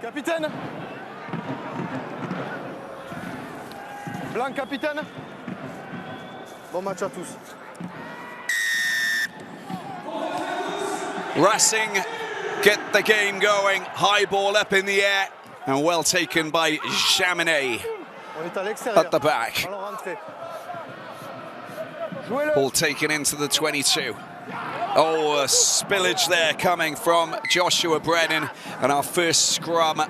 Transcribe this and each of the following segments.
Capitaine. Blanc, capitaine. Bon match à tous. Racing get the game going. High ball up in the air and well taken by Jaminet at the back. Ball taken into the 22. Oh, a spillage there coming from Joshua Brennan, and our first scrum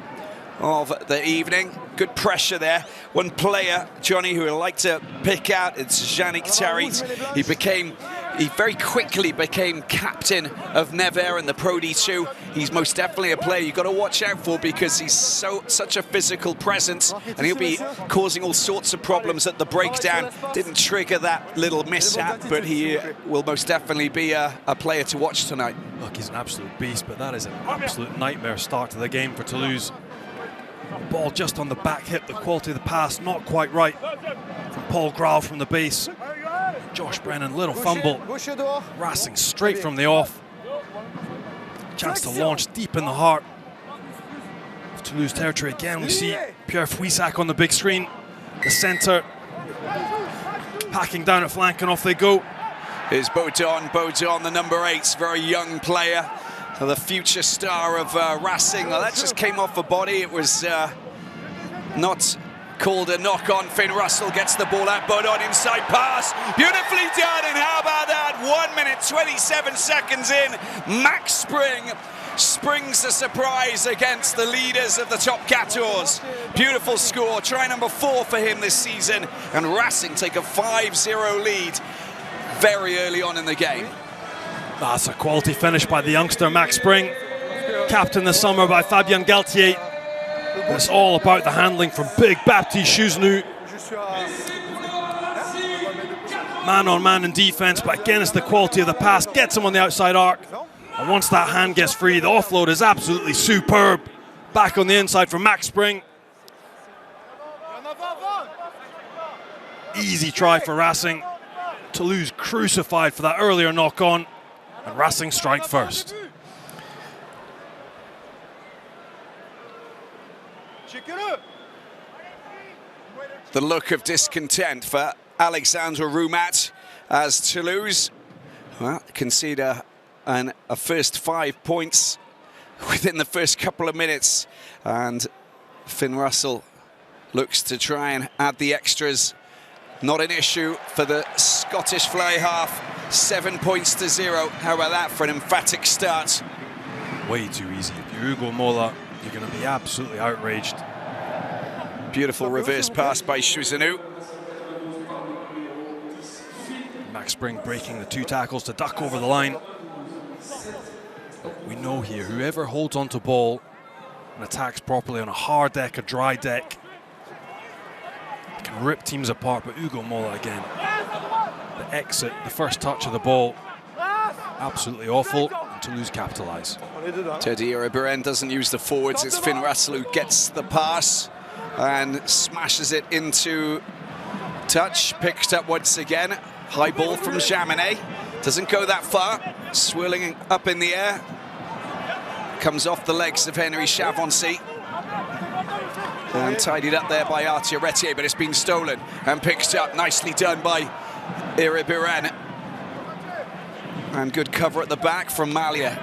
of the evening. Good pressure there. One player, Johnny, who I like to pick out, it's Yannick Tarit. He very quickly became captain of Nevers in the Pro D2. He's most definitely a player you've got to watch out for because he's such a physical presence, and he'll be causing all sorts of problems at the breakdown. Didn't trigger that little mishap, but he will most definitely be a player to watch tonight. Look, he's an absolute beast, but that is an absolute nightmare start to the game for Toulouse. Ball just on the back hip, the quality of the pass not quite right from Paul Grau from the base. Josh Brennan, little fumble. Racing straight from the off. Chance to launch deep in the heart of Toulouse territory. Again, we see Pierre Fouissac on the big screen. The centre packing down at flank, and off they go. Here's Baudon, the number 8, very young player. The future star of Racing. Well, that just came off a body. It was not called a knock on. Finn Russell gets the ball out. Baudon inside pass. Beautifully done. And how about that? 1 minute, 27 seconds in. Max Spring springs a surprise against the leaders of the top 14. Beautiful score. Try number 4 for him this season. And Racing take a 5-0 lead very early on in the game. That's a quality finish by the youngster Max Spring, captain this summer by Fabien Galtier. It's all about the handling from big Baptiste Chusnu. Man on man in defense, but again it's the quality of the pass, gets him on the outside arc. And once that hand gets free, the offload is absolutely superb. Back on the inside for Max Spring. Easy try for Racing. Toulouse crucified for that earlier knock on. And Racing strike first. The look of discontent for Alexandre Roumat as Toulouse concede a first 5 points within the first couple of minutes, and Finn Russell looks to try and add the extras. Not an issue for the Scottish fly half. 7 points to 0. How about that for an emphatic start? Way too easy. If you're Hugo Mola, you're going to be absolutely outraged. Beautiful reverse pass by Chusnu. Max Spring breaking the 2 tackles to duck over the line. We know here, whoever holds onto ball and attacks properly on a hard deck, a dry deck, can rip teams apart. But Hugo Mola again, the exit, the first touch of the ball, absolutely awful, and Toulouse capitalise. Teddy Iribarren doesn't use the forwards. It's Finn Russell who gets the pass and smashes it into touch. Picked up once again. High ball from Jaminet. Doesn't go that far. Swirling up in the air. Comes off the legs of Henry Chavancy. And tidied up there by Arthur Retier, but it's been stolen and picked up. Nicely done by Iribarren. And good cover at the back from Malia.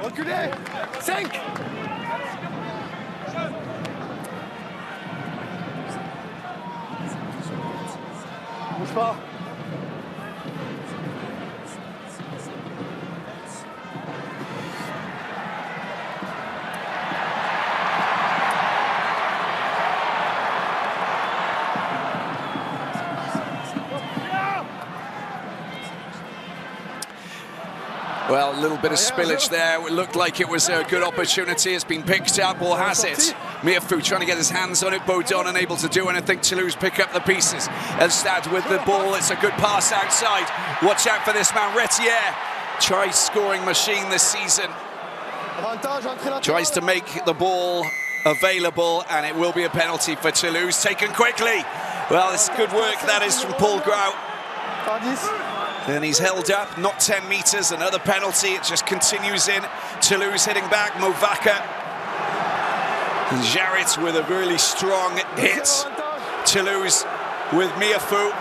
Well, a little bit of spillage there. It looked like it was a good opportunity. It's been picked up, or has it? Mirfou trying to get his hands on it. Baudon unable to do anything. Toulouse pick up the pieces. Elstad with the ball. It's a good pass outside. Watch out for this man. Retier tries scoring machine this season. Tries to make the ball available, and it will be a penalty for Toulouse. Taken quickly. Well, it's good work that is from Paul Grau. And he's held up, not 10 metres, another penalty. It just continues in. Toulouse hitting back, Movaka. And Jarrett with a really strong hit. Toulouse with Miafu.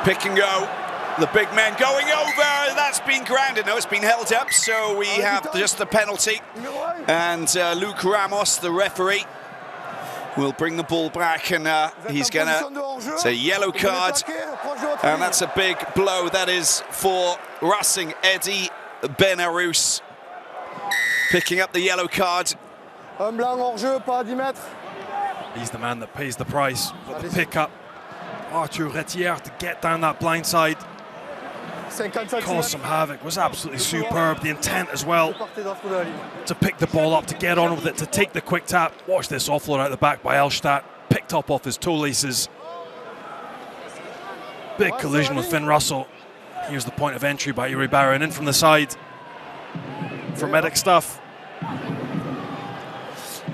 Pick and go. The big men going over. That's been grounded. No, it's been held up. So we have just the penalty. And Luke Ramos, the referee, will bring the ball back. And he's going to... It's a yellow card. And that's a big blow. That is for Racing. Eddie Benarous picking up the yellow card. He's the man that pays the price. But the pickup, Arthur Retière to get down that blind side, caused some havoc, was absolutely superb. The intent as well to pick the ball up, to get on with it, to take the quick tap. Watch this offload out the back by Elstad, picked up off his toe laces. Big collision with Finn Russell. Here's the point of entry by Uri Barron, in from the side for medic stuff.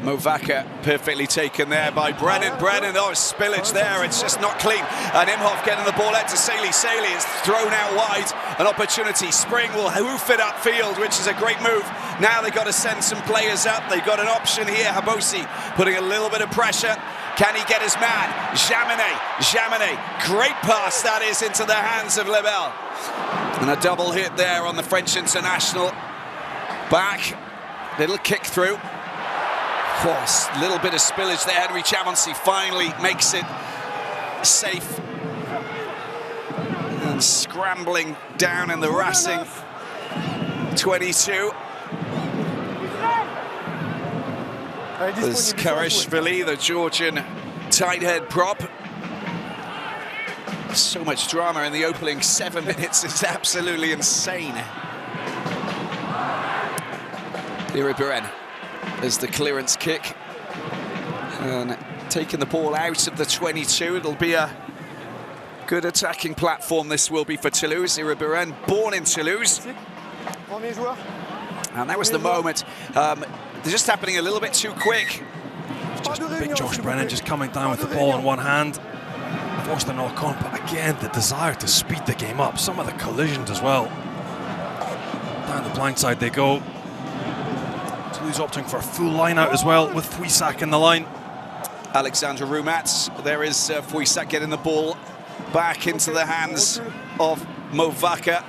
Movaca perfectly taken there by Brennan. Oh, spillage there, it's just not clean. And Imhoff getting the ball out to Saley. Saley is thrown out wide. An opportunity. Spring will hoof it upfield, which is a great move. Now they've got to send some players up. They've got an option here. Habosi putting a little bit of pressure. Can he get his man? Jaminet. Great pass that is into the hands of Lebel. And a double hit there on the French international. Back. Little kick through. Of course, little bit of spillage there. Henry Chavancy finally makes it safe. And scrambling down in the Racing 22. There's Karishvili, the Georgian tight head prop. So much drama in the opening 7 minutes. It's absolutely insane. Iribiren as the clearance kick, and taking the ball out of the 22. It'll be a good attacking platform, this will be for Toulouse. Iribiren, born in Toulouse, and that was the moment. They're just happening a little bit too quick. Just big Josh Brennan just coming down with the ball in one hand, forced the knock on, but again the desire to speed the game up. Some of the collisions as well. Down the blind side they go. Toulouse opting for a full line out as well, with Fouissac in the line. Alexandre Roumat, there is Fouissac getting the ball back into the hands of Movaca.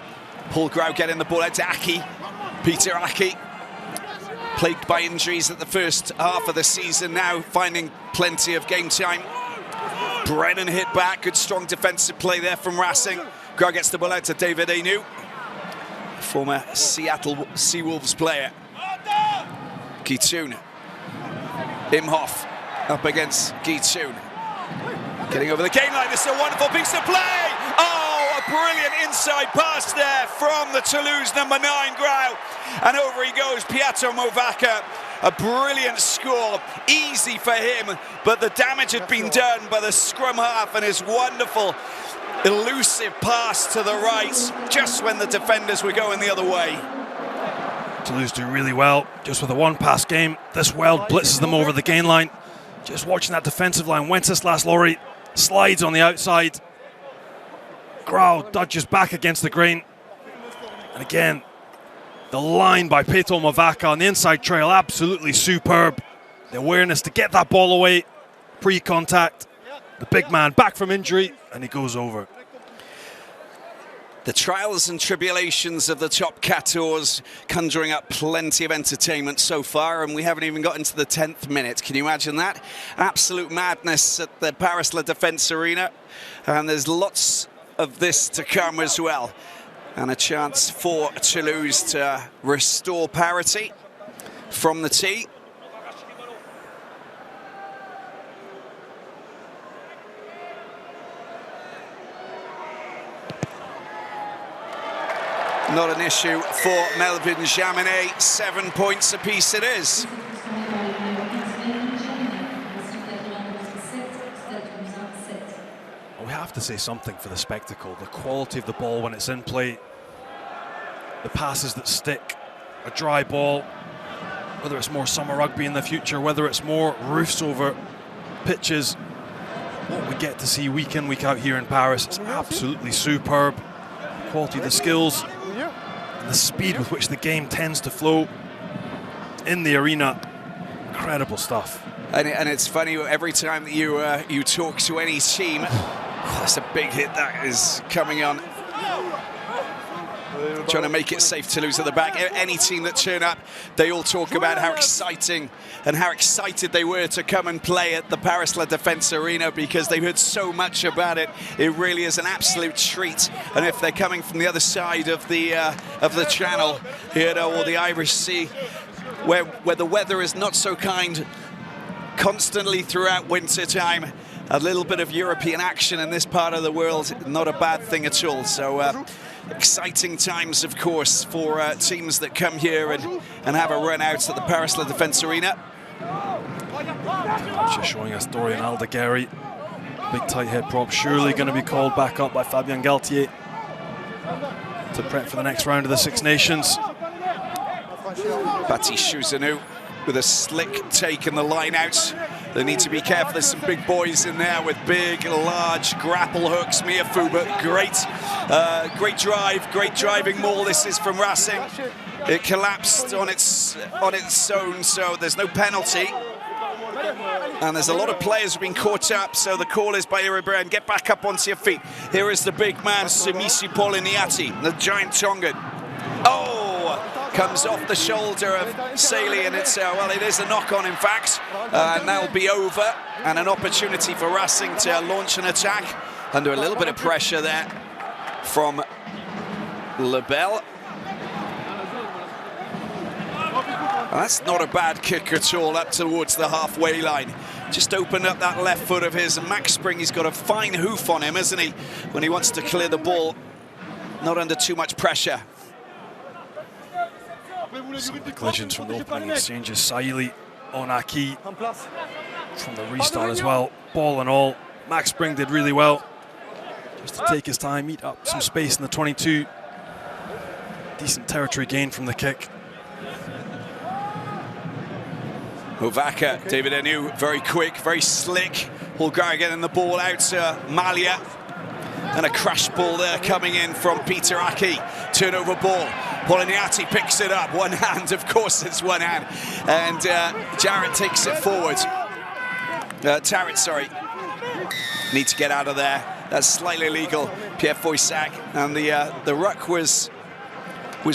Paul Grau getting the ball out to Aki. Peter Aki, plagued by injuries at the first half of the season, now finding plenty of game time. Brennan hit back, good strong defensive play there from Racing. Grau gets the ball out to David Anu, former Seattle Seawolves player. Guitoun. Imhoff up against Guitoun. Getting over the gain line, this is a wonderful piece of play! Oh, a brilliant inside pass there from the Toulouse number 9, Grau. And over he goes, Pietro Movaca. A brilliant score, easy for him, but the damage had been done by the scrum half and his wonderful, elusive pass to the right, just when the defenders were going the other way. Toulouse do really well, just with a one-pass game. This Weld blitzes them over the gain line. Just watching that defensive line, Wenceslas-Laurie slides on the outside. Grau dodges back against the grain. And again, the line by Peto Movaca on the inside trail, absolutely superb. The awareness to get that ball away, pre-contact. The big man back from injury, and he goes over. The trials and tribulations of the top 14 conjuring up plenty of entertainment so far, and we haven't even got into the 10th minute. Can you imagine that? Absolute madness at the Paris La Défense Arena, and there's lots of this to come as well. And a chance for Toulouse to restore parity from the tee. Not an issue for Melvin Jaminet. 7 points apiece it is. We have to say something for the spectacle. The quality of the ball when it's in play. The passes that stick. A dry ball. Whether it's more summer rugby in the future, whether it's more roofs over pitches. What we get to see week in, week out here in Paris is absolutely superb. Quality of the skills, and the speed with which the game tends to flow. in the arena. Incredible stuff. And it's funny, every time that you talk to any team, that's a big hit that is coming on. Trying to make it safe to lose at the back. Any team that turn up, they all talk about how exciting and how excited they were to come and play at the Paris La Défense Arena, because they've heard so much about it. It really is an absolute treat. And if they're coming from the other side of the channel, you know, or the Irish Sea, where the weather is not so kind constantly throughout winter time, a little bit of European action in this part of the world, not a bad thing at all. So exciting times, of course, for teams that come here and have a run out at the Paris La Défense Arena. Just showing us Dorian Aldegheri, big tight head prop, surely going to be called back up by Fabien Galtier to prep for the next round of the Six Nations. Baptiste Chouzanu with a slick take in the line out. They need to be careful. There's some big boys in there with big, large grapple hooks. Mia Fuba, great drive, great driving maul. This is from Racing. It collapsed on its own, so there's no penalty. And there's a lot of players who've been caught up, so the call is by Iribarren, get back up onto your feet. Here is the big man, Semisi Poliniati, the giant Tongan. Oh! Comes off the shoulder of Saley, and it's, well, it is a knock-on, in fact. And that'll be over, and an opportunity for Racing to launch an attack under a little bit of pressure there from Lebel. And that's not a bad kick at all, up towards the halfway line. Just opened up that left foot of his, and Max Spring, he's got a fine hoof on him, hasn't he, when he wants to clear the ball, not under too much pressure. Some of the collisions from the opening exchanges. Saili on Aki from the restart as well. Ball and all, Max Spring did really well. Just to take his time, eat up some space in the 22. Decent territory gain from the kick. Ovaka, David Enu, very quick, very slick. Bulgaria getting the ball out to Malia. And a crash ball there coming in from Peter Aki. Turnover ball. Poliniati picks it up. One hand, of course it's one hand. And Jarrett takes it forward. Tarrant, sorry. Need to get out of there. That's slightly illegal. Pierre Foissac. And the ruck was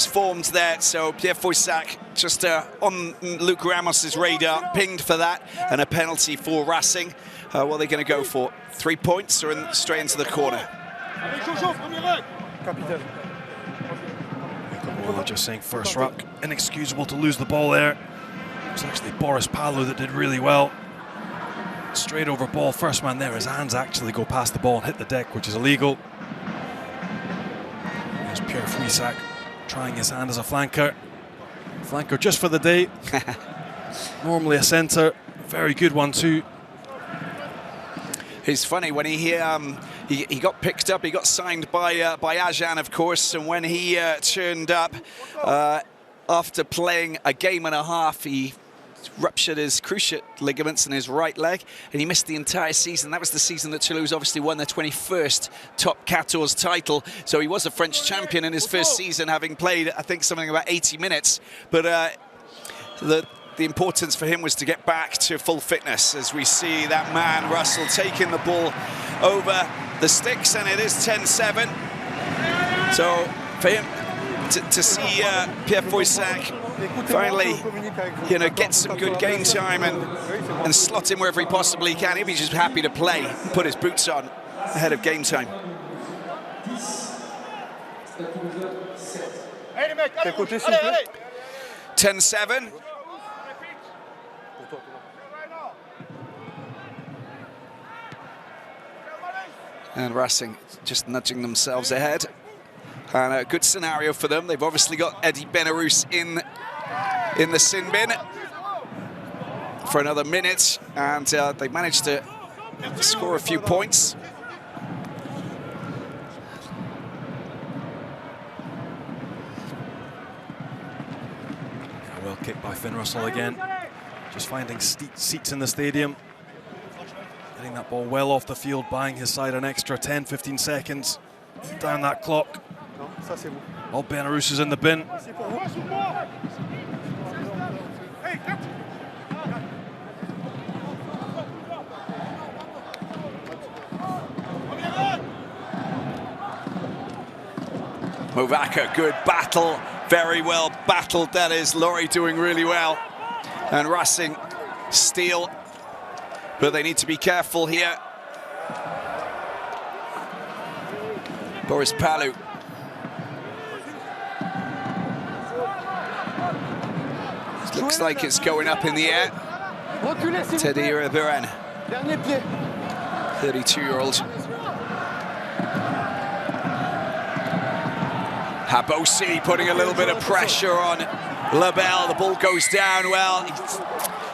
formed there. So Pierre Foissac just on Luke Ramos's radar, pinged for that. And a penalty for Racing. What are they going to go for? 3 points or straight into the corner? Well, just saying first ruck, inexcusable to lose the ball there. It was actually Boris Palu that did really well. Straight over ball, first man there, his hands actually go past the ball and hit the deck, which is illegal. There's Pierre Foissac trying his hand as a flanker. Flanker just for the day. Normally a centre, very good one too. It's funny when he got picked up, he got signed by Ajan, of course, and when he turned up after playing a game and a half, he ruptured his cruciate ligaments in his right leg, and he missed the entire season. That was the season that Toulouse obviously won their 21st top 14 title, so he was a French champion in his first season, having played, I think, something about 80 minutes, but the importance for him was to get back to full fitness, as we see that man, Russell, taking the ball over the sticks, and it is 10-7. So for him to see Pierre Foissac finally, you know, get some good game time and slot him wherever he possibly can, he'll be just happy to play and put his boots on ahead of game time. 10-7. And Racing just nudging themselves ahead. And a good scenario for them. They've obviously got Eddie Benarous in the sin bin for another minute. And they managed to score a few points. Well kicked by Finn Russell again. Just finding seats in the stadium. Getting that ball well off the field, buying his side an extra 10-15 seconds down that clock. Oh, Benarous is in the bin. Movaka, good battle, very well battled. That is Laurie doing really well. And Racing steal, but they need to be careful here. Boris Palu. Looks like it's going up in the air. Teddy Riberen, 32-year-old. Habosi putting a little bit of pressure on Labelle. The ball goes down. Well, he's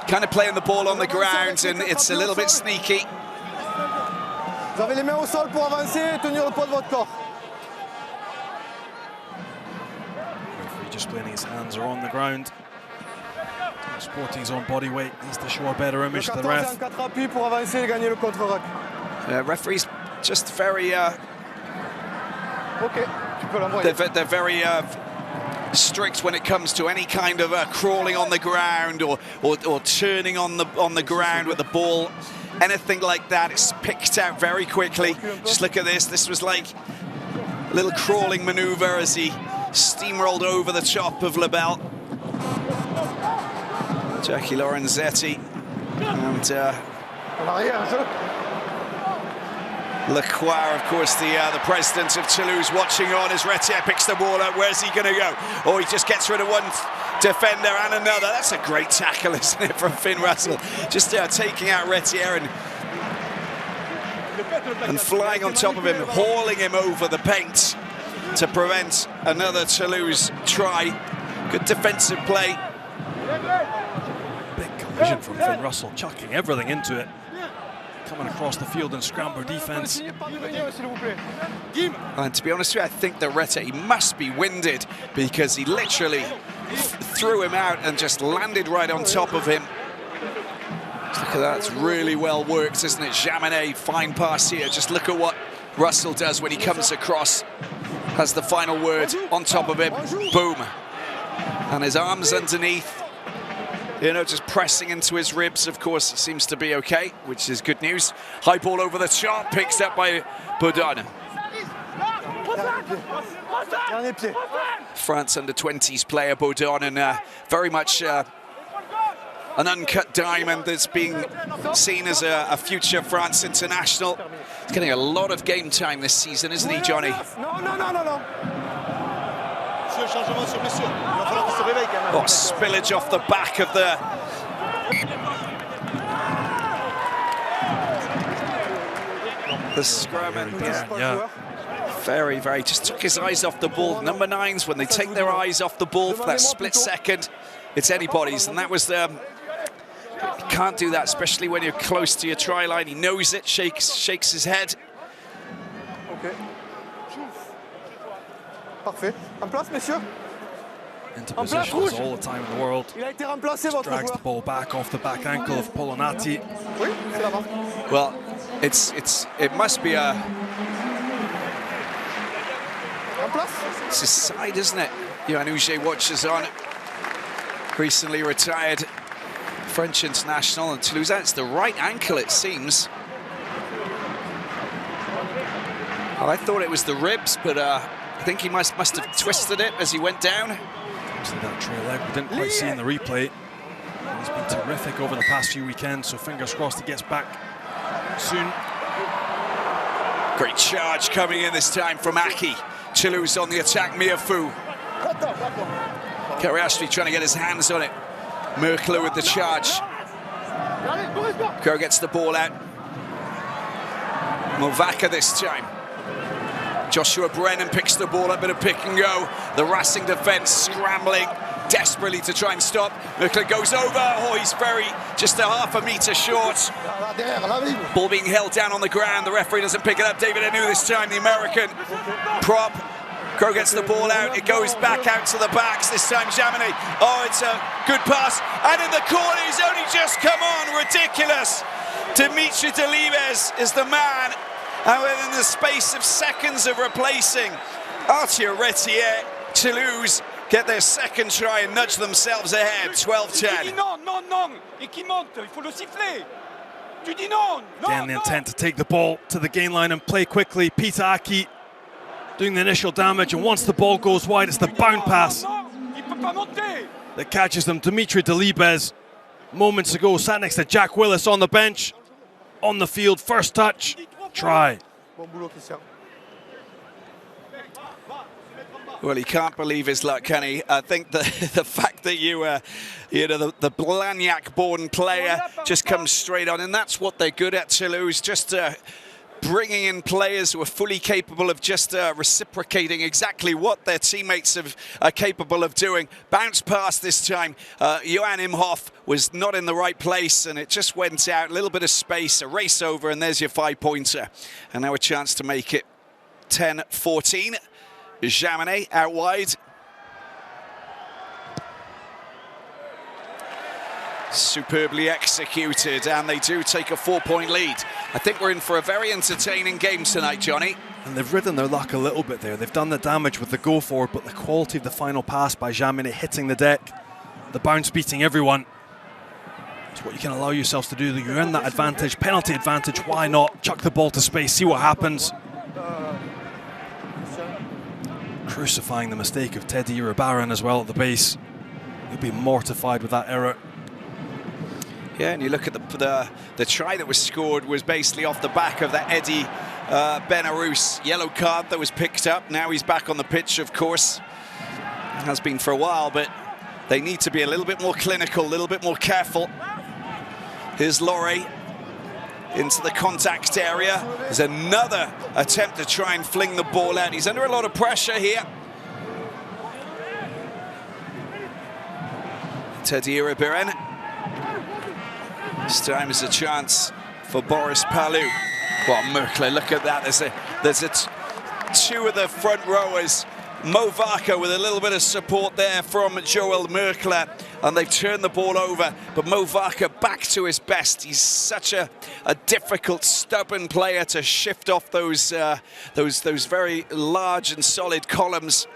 kind of playing the ball on the ground, and it's a little bit sneaky. Vous avez les mains au sol pour avancer et tenir le poids de votre corps. Referee just playing his hands are on the ground. Sporting's on body weight, needs to show a better image to the ref. Referee's just very... They're very strict when it comes to any kind of crawling on the ground or turning on the ground with the ball. Anything like that, it's picked out very quickly. Just look at this. This was like a little crawling maneuver as he steamrolled over the top of Labelle. Jackie Lorenzetti and Lacroix, of course, the president of Toulouse, watching on as Retier picks the ball up. Where's he going to go? Oh, he just gets rid of one defender and another. That's a great tackle, isn't it, from Finn Russell? Just taking out Retier and flying on top of him, hauling him over the paint to prevent another Toulouse try. Good defensive play. Big collision from Finn Russell, chucking everything into it. Coming across the field in scrambler defense. And to be honest with you, I think that Retier, he must be winded because he literally threw him out and just landed right on top of him. Just look at that, it's really well worked, isn't it? Jaminet, fine pass here. Just look at what Russell does when he comes across. Has the final word on top of him. Boom. And his arms underneath. You know, just pressing into his ribs. Of course, he seems to be okay, which is good news. High ball over the top, picked up by Baudon. France under-20s player Baudon, and very much an uncut diamond that's being seen as a future France international. He's getting a lot of game time this season, isn't he, Johnny? No. Oh, spillage off the back of the scrum, and Yeah. very, just took his eyes off the ball. Number 9s, when they take their eyes off the ball for that split second, it's anybody's, and that was the... You can't do that, especially when you're close to your try line. He knows it, shakes his head. Okay. Parfait. En place, messieurs. Into positions all the time in the world. Il a été remplacé, votre Drags the joueur. ball back off the back ankle of Polonati. Oui, c'est la marque. Well, it must be a... En place. It's his side, isn't it? Yohan Uge watches on. Recently retired French international, and Toulouse, it's the right ankle, it seems. Well, I thought it was the ribs, but I think he must have twisted it as he went down. See that trail out, we didn't quite see in the replay. He's been terrific over the past few weekends, so fingers crossed he gets back soon. Great charge coming in this time from Aki. Toulouse on the attack, Miafu. Kariashvili trying to get his hands on it. Merkler with the charge. Kerr gets the ball out. Movaka this time. Joshua Brennan picks the ball up, bit of pick and go. The Racing defence scrambling desperately to try and stop. Merkler goes over. Oh, he's just a half a metre short. Ball being held down on the ground. The referee doesn't pick it up. David Anu this time, the American prop. Crow gets the ball out, it goes back out to the backs, this time Jaminet. Oh, it's a good pass, and in the corner, he's only just come on, ridiculous. Dimitri Delibes is the man, and within the space of seconds of replacing Arthur Retier, Toulouse get their second try and nudge themselves ahead, 12-10. Again, the intent to take the ball to the gain line and play quickly. Peter Aki doing the initial damage, and once the ball goes wide, it's the bound pass that catches them. Dimitri Delibes, moments ago, sat next to Jack Willis on the bench, on the field, first touch, try. Well, he can't believe his luck, can he? I think the fact that the Blagnac-born player just comes straight on, and that's what they're good at, Toulouse, just bringing in players who are fully capable of just reciprocating exactly what their teammates are capable of doing. Bounce pass this time. Johan Imhoff was not in the right place, and it just went out. A little bit of space, a race over, and there's your 5-pointer. And now a chance to make it 10-14. Jaminet out wide. Superbly executed, and they do take a 4-point lead. I think we're in for a very entertaining game tonight, Johnny. And they've ridden their luck a little bit there. They've done the damage with the go forward, but the quality of the final pass by Jaminet hitting the deck, the bounce beating everyone, it's what you can allow yourselves to do. You earn that advantage, penalty advantage, why not? Chuck the ball to space, see what happens. Crucifying the mistake of Teddy Iribarren as well at the base. He'll be mortified with that error. Yeah, and you look at the try that was scored was basically off the back of that Eddie Benarous yellow card that was picked up. Now he's back on the pitch, of course. It has been for a while, but they need to be a little bit more clinical, a little bit more careful. Here's Laurie into the contact area. There's another attempt to try and fling the ball out. He's under a lot of pressure here. Teddy Iribarren. This time is a chance for Boris Palou. Well, Merkle, look at that. There's two of the front rowers. Mo Varka with a little bit of support there from Joel Merkle, and they've turned the ball over. But Mo Varka back to his best. He's such a difficult, stubborn player to shift off those very large and solid columns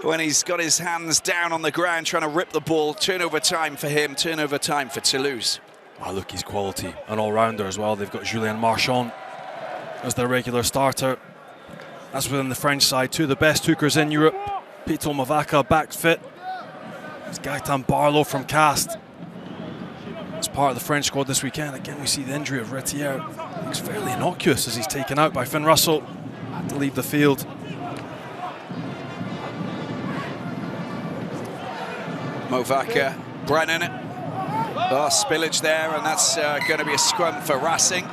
when he's got his hands down on the ground trying to rip the ball. Turnover time for him, turnover time for Toulouse. Oh, look, he's quality, an all-rounder as well. They've got Julien Marchand as their regular starter. As within the French side, two of the best hookers in Europe. Pito Mavaka back fit. It's Gaëtan Barlow from Cast. As part of the French squad this weekend. Again, we see the injury of Retier. Looks fairly innocuous as he's taken out by Finn Russell to leave the field. Movaka, Brennan. Oh, spillage there, and that's going to be a scrum for Racing.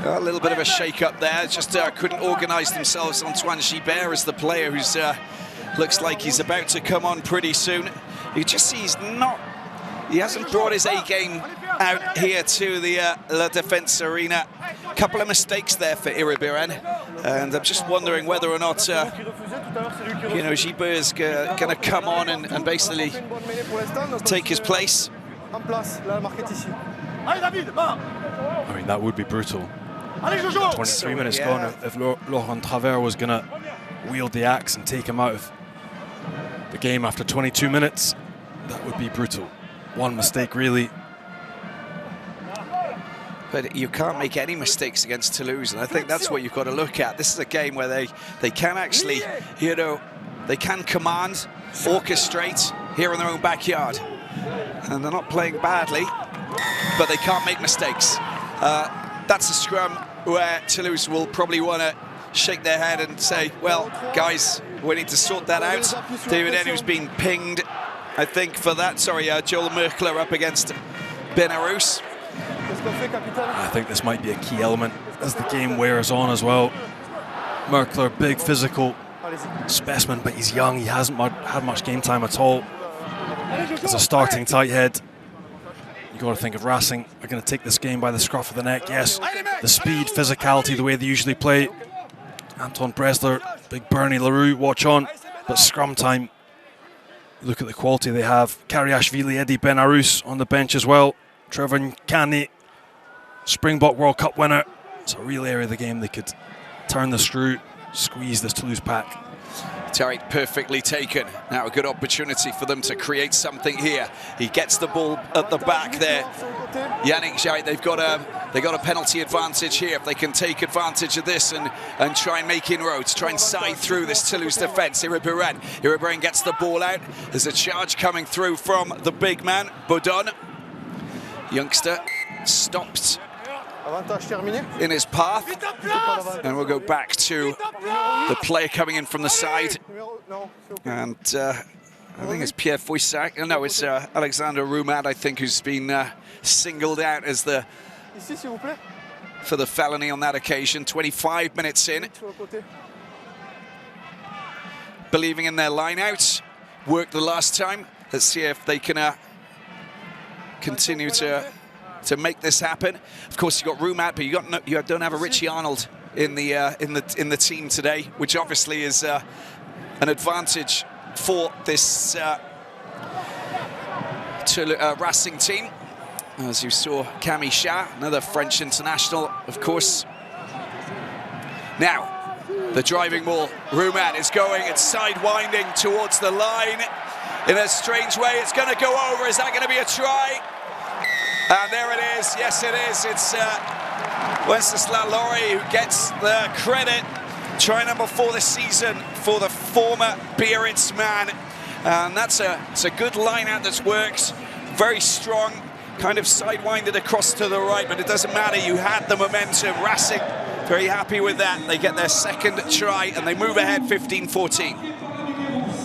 A little bit of a shake-up there, just couldn't organise themselves. Antoine Gibert is the player who's looks like he's about to come on pretty soon. You just see he hasn't brought his A-game out here to the La Défense Arena. A couple of mistakes there for Iribarren, and I'm just wondering whether or not Gibert is going to come on and basically take his place. I mean, that would be brutal. 23 minutes gone. If Laurent Travers was going to wield the axe and take him out of the game after 22 minutes, that would be brutal. One mistake, really. But you can't make any mistakes against Toulouse, and I think that's what you've got to look at. This is a game where they can actually, they can command, orchestrate here in their own backyard. And they're not playing badly, but they can't make mistakes. That's a scrum where Toulouse will probably want to shake their head and say, well, guys, we need to sort that out. David Enu's been pinged, I think, for that. Sorry, Joel Merkle up against Benarous. I think this might be a key element as the game wears on as well. Merkle, big physical specimen, but he's young. He hasn't had much game time at all. As a starting tight head, you got to think of Racing are going to take this game by the scruff of the neck. Yes, the speed, physicality, the way they usually play. Anton Bresler, big Bernie Leroux, watch on. But scrum time, look at the quality they have. Kariashvili, Eddie Benarous on the bench as well. Trevor Nkani, Springbok World Cup winner. It's a real area of the game they could turn the screw, squeeze this Toulouse pack. Tariq perfectly taken. Now a good opportunity for them to create something here. He gets the ball at the back there. Yannick Jarry, they've got a penalty advantage here. If they can take advantage of this and try and make inroads, try and side through this Toulouse defence. Iribarren gets the ball out. There's a charge coming through from the big man, Baudon. Youngster stopped in his path, and we'll go back to the player coming in from the side, and I think it's Pierre Foissac. No, it's Alexander Roumat, I think, who's been singled out as for the felony on that occasion. 25 minutes in, believing in their line out, worked the last time. Let's see if they can continue to make this happen. Of course, you got Roumat, but you don't have a Richie Arnold in the team today, which obviously is an advantage for this Racing team. As you saw, Camille Chat, another French international, of course. Now, the driving ball. Roumat is going, it's sidewinding towards the line. In a strange way, it's going to go over. Is that going to be a try? And there it is. Yes, it is. It's Wenceslas Laurie who gets the credit. Try number 4 this season for the former Biarritz man. And it's a good line out that's worked. Very strong. Kind of sidewinded across to the right, but it doesn't matter. You had the momentum. Racing very happy with that. They get their second try and they move ahead 15-14.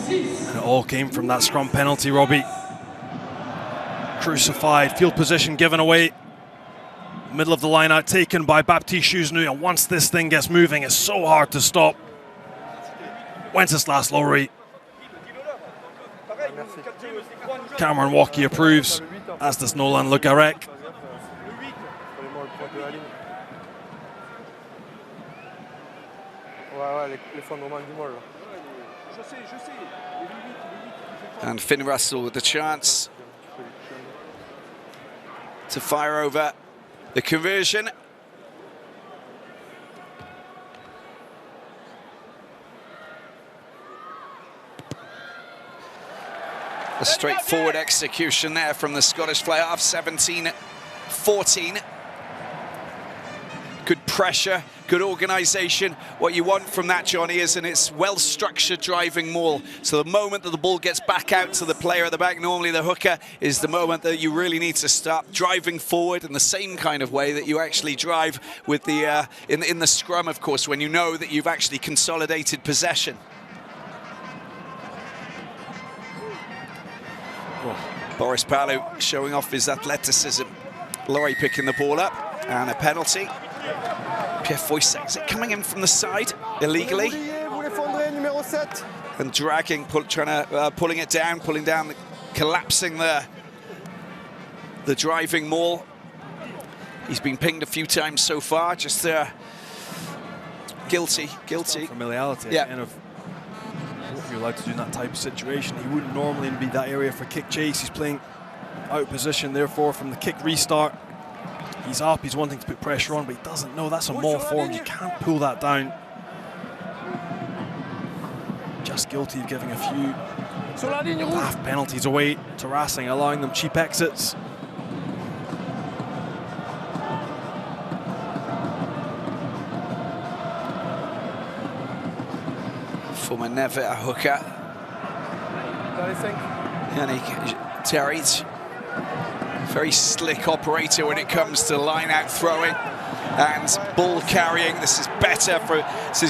And it all came from that scrum penalty, Robbie. Crucified, field position given away. Middle of the line out taken by Baptiste Chusnu, and once this thing gets moving, it's so hard to stop. Wenceslas Laurie. Cameron Walkie approves, as does Nolan Le Garec. And Finn Russell with the chance to fire over the conversion. A straightforward execution there from the Scottish fly half. 17-14. Good pressure, good organisation. What you want from that, Johnny, is it's well-structured driving maul. So the moment that the ball gets back out to the player at the back, normally the hooker, is the moment that you really need to start driving forward in the same kind of way that you actually drive with the in the scrum, of course, when you know that you've actually consolidated possession. Boris Palu showing off his athleticism. Laurie picking the ball up, and a penalty. Pierre Foissac, is it coming in from the side illegally? And dragging, pulling it down, collapsing the driving maul. He's been pinged a few times so far, just guilty. Familiarity, yeah. Kind of what you're allowed to do in that type of situation. He wouldn't normally be that area for kick chase. He's playing out of position, therefore, from the kick restart. He's up, he's wanting to put pressure on, but he doesn't know that's a maul form. You can't pull that down. Just guilty of giving a few half penalties away to Racing, allowing them cheap exits. Former Never hooker. Yannick Jarry. Very slick operator when it comes to line-out throwing and ball carrying. This is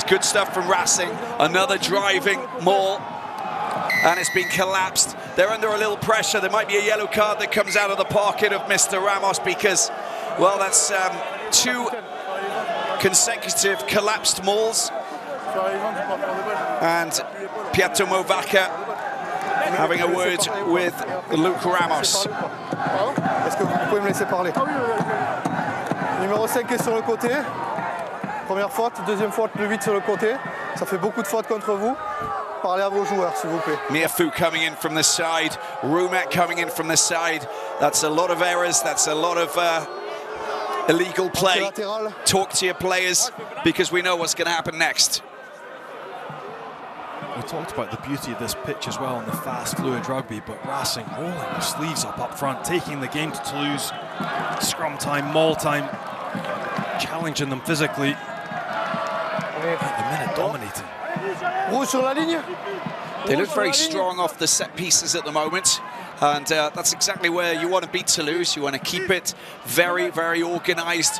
good stuff from Racing. Another driving maul, and it's been collapsed. They're under a little pressure. There might be a yellow card that comes out of the pocket of Mr. Ramos because, well, that's 2 consecutive collapsed mauls. And Pietro Movaca having a word with Luke Ramos. Est-ce que vous pouvez me laisser parler? Numéro 5 est sur le côté. Première faute, deuxième faute plus vite sur le côté. Ça fait beaucoup de fautes contre vous. Parlez à vos joueurs, s'il vous plaît. Miafu coming in from the side. Roumat coming in from the side. That's a lot of errors. That's a lot of illegal play. Talk to your players because we know what's going to happen next. We talked about the beauty of this pitch as well and the fast, fluid rugby, but Racing rolling their sleeves up front, taking the game to Toulouse. Scrum time, maul time, challenging them physically. At the minute, dominating. Rouge sur la ligne. They look very strong off the set pieces at the moment, and that's exactly where you want to beat Toulouse. You want to keep it very, very organised,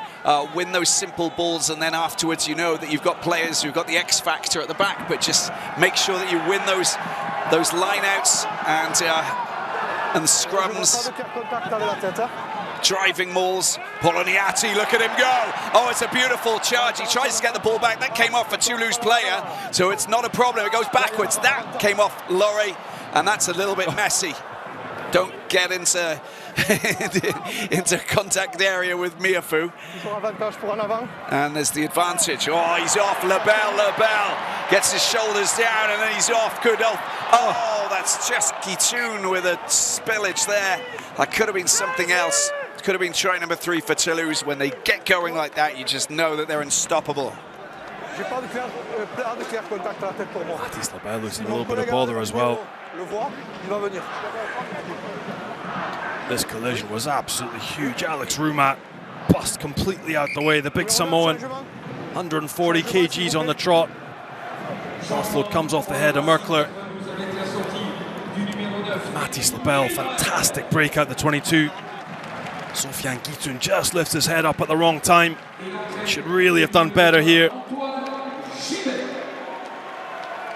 win those simple balls, and then afterwards you know that you've got players who've got the X factor at the back, but just make sure that you win those line-outs and scrums. Driving mauls. Poloniati, look at him go. Oh, it's a beautiful charge. He tries to get the ball back. That came off a Toulouse player, so it's not a problem. It goes backwards. That came off Laurie, and that's a little bit messy. Don't get into into contact area with Miafu. And there's the advantage. Oh, he's off. Lebel gets his shoulders down, and then he's off. Good. Oh, that's just Guitoun with a spillage there. That could have been something else. Could have been try number 3 for Toulouse. When they get going like that, you just know that they're unstoppable. Mathis Lebel looks in a little bit of bother as well. This collision was absolutely huge. Alex Roumat bust completely out the way. The big Samoan, 140 kgs on the trot. Offload comes off the head of Merkler. Mathis Lebel, fantastic break out the 22. Sofiane Guitoun just lifts his head up at the wrong time. Should really have done better here.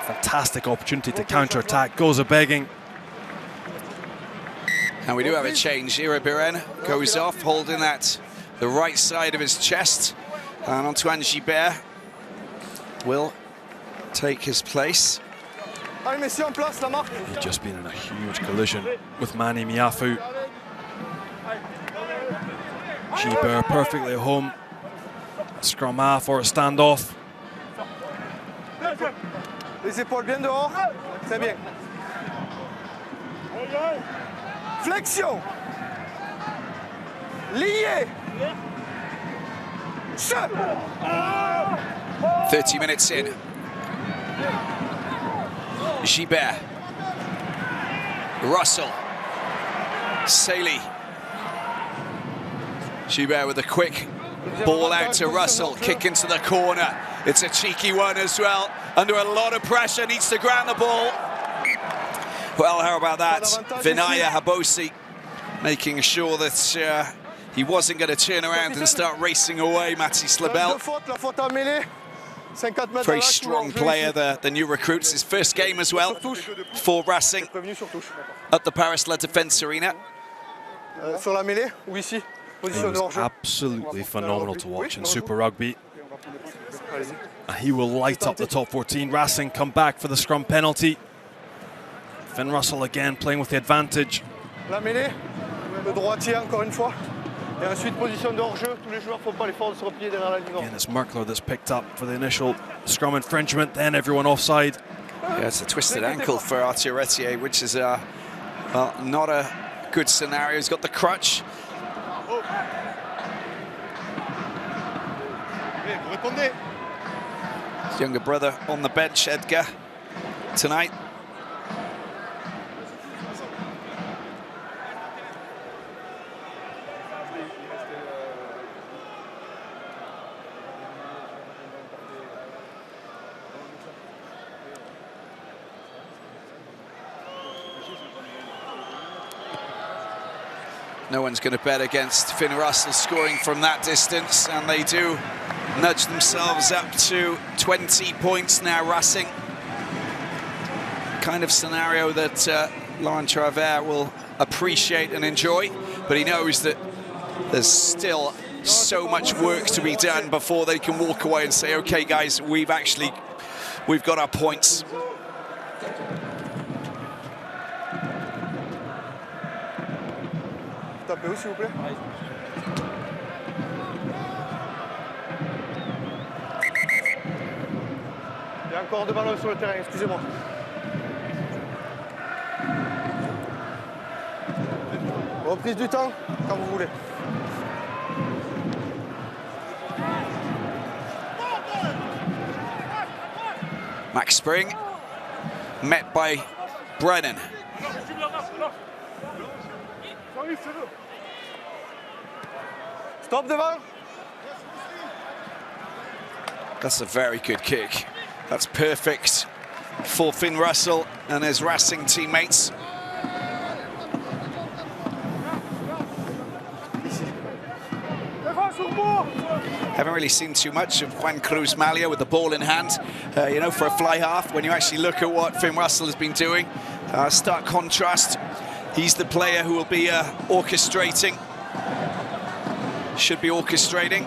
Fantastic opportunity to counter-attack, goes a-begging. And we do have a change. Iribiren goes off, holding that the right side of his chest. And Antoine Gibert will take his place. He's just been in a huge collision with Manny Miafu. Gibert perfectly at home. Scrum half or a standoff. Les épaules bien dehors. Très bien. Flexion. Lié. 30 minutes in. Gibert. Russell. Saley. Gibert with a quick ball out to Russell. Kick into the corner. It's a cheeky one as well. Under a lot of pressure, needs to ground the ball. Well, how about that? Vinaya Habosi making sure that he wasn't going to turn around and start racing away. Mathis Lebel. Very strong player, the new recruits. His first game as well for Racing at the Paris La Défense Arena. He was absolutely phenomenal to watch in Super Rugby. He will light up the top 14. Racing come back for the scrum penalty. Finn Russell again playing with the advantage. La mêlée, le droitier encore une fois. Et ensuite position de hors-jeu. Tous les joueurs font pas l'effort de se replier derrière la ligne. Again, it's Merkler that's picked up for the initial scrum infringement. Then everyone offside. Yeah, it's a twisted ankle for Arthur Etier, which is well, not a good scenario. He's got the crutch. His younger brother on the bench, Edgar, tonight. No one's going to bet against Finn Russell scoring from that distance, and they do nudge themselves up to 20 points now, Racing. Kind of scenario that Laurent Travers will appreciate and enjoy, but he knows that there's still so much work to be done before they can walk away and say, okay guys, we've got our points. Tapez où, s'il vous plaît. Il y a encore 2 ballons sur le terrain, excusez-moi. Reprise du temps, quand vous voulez. Max Spring met by Brennan. Stop devant. That's a very good kick. That's perfect for Finn Russell and his Racing teammates. Haven't really seen too much of Juan Cruz Malia with the ball in hand. You know, for a fly half, when you actually look at what Finn Russell has been doing, stark contrast. He's the player who will be orchestrating, should be orchestrating.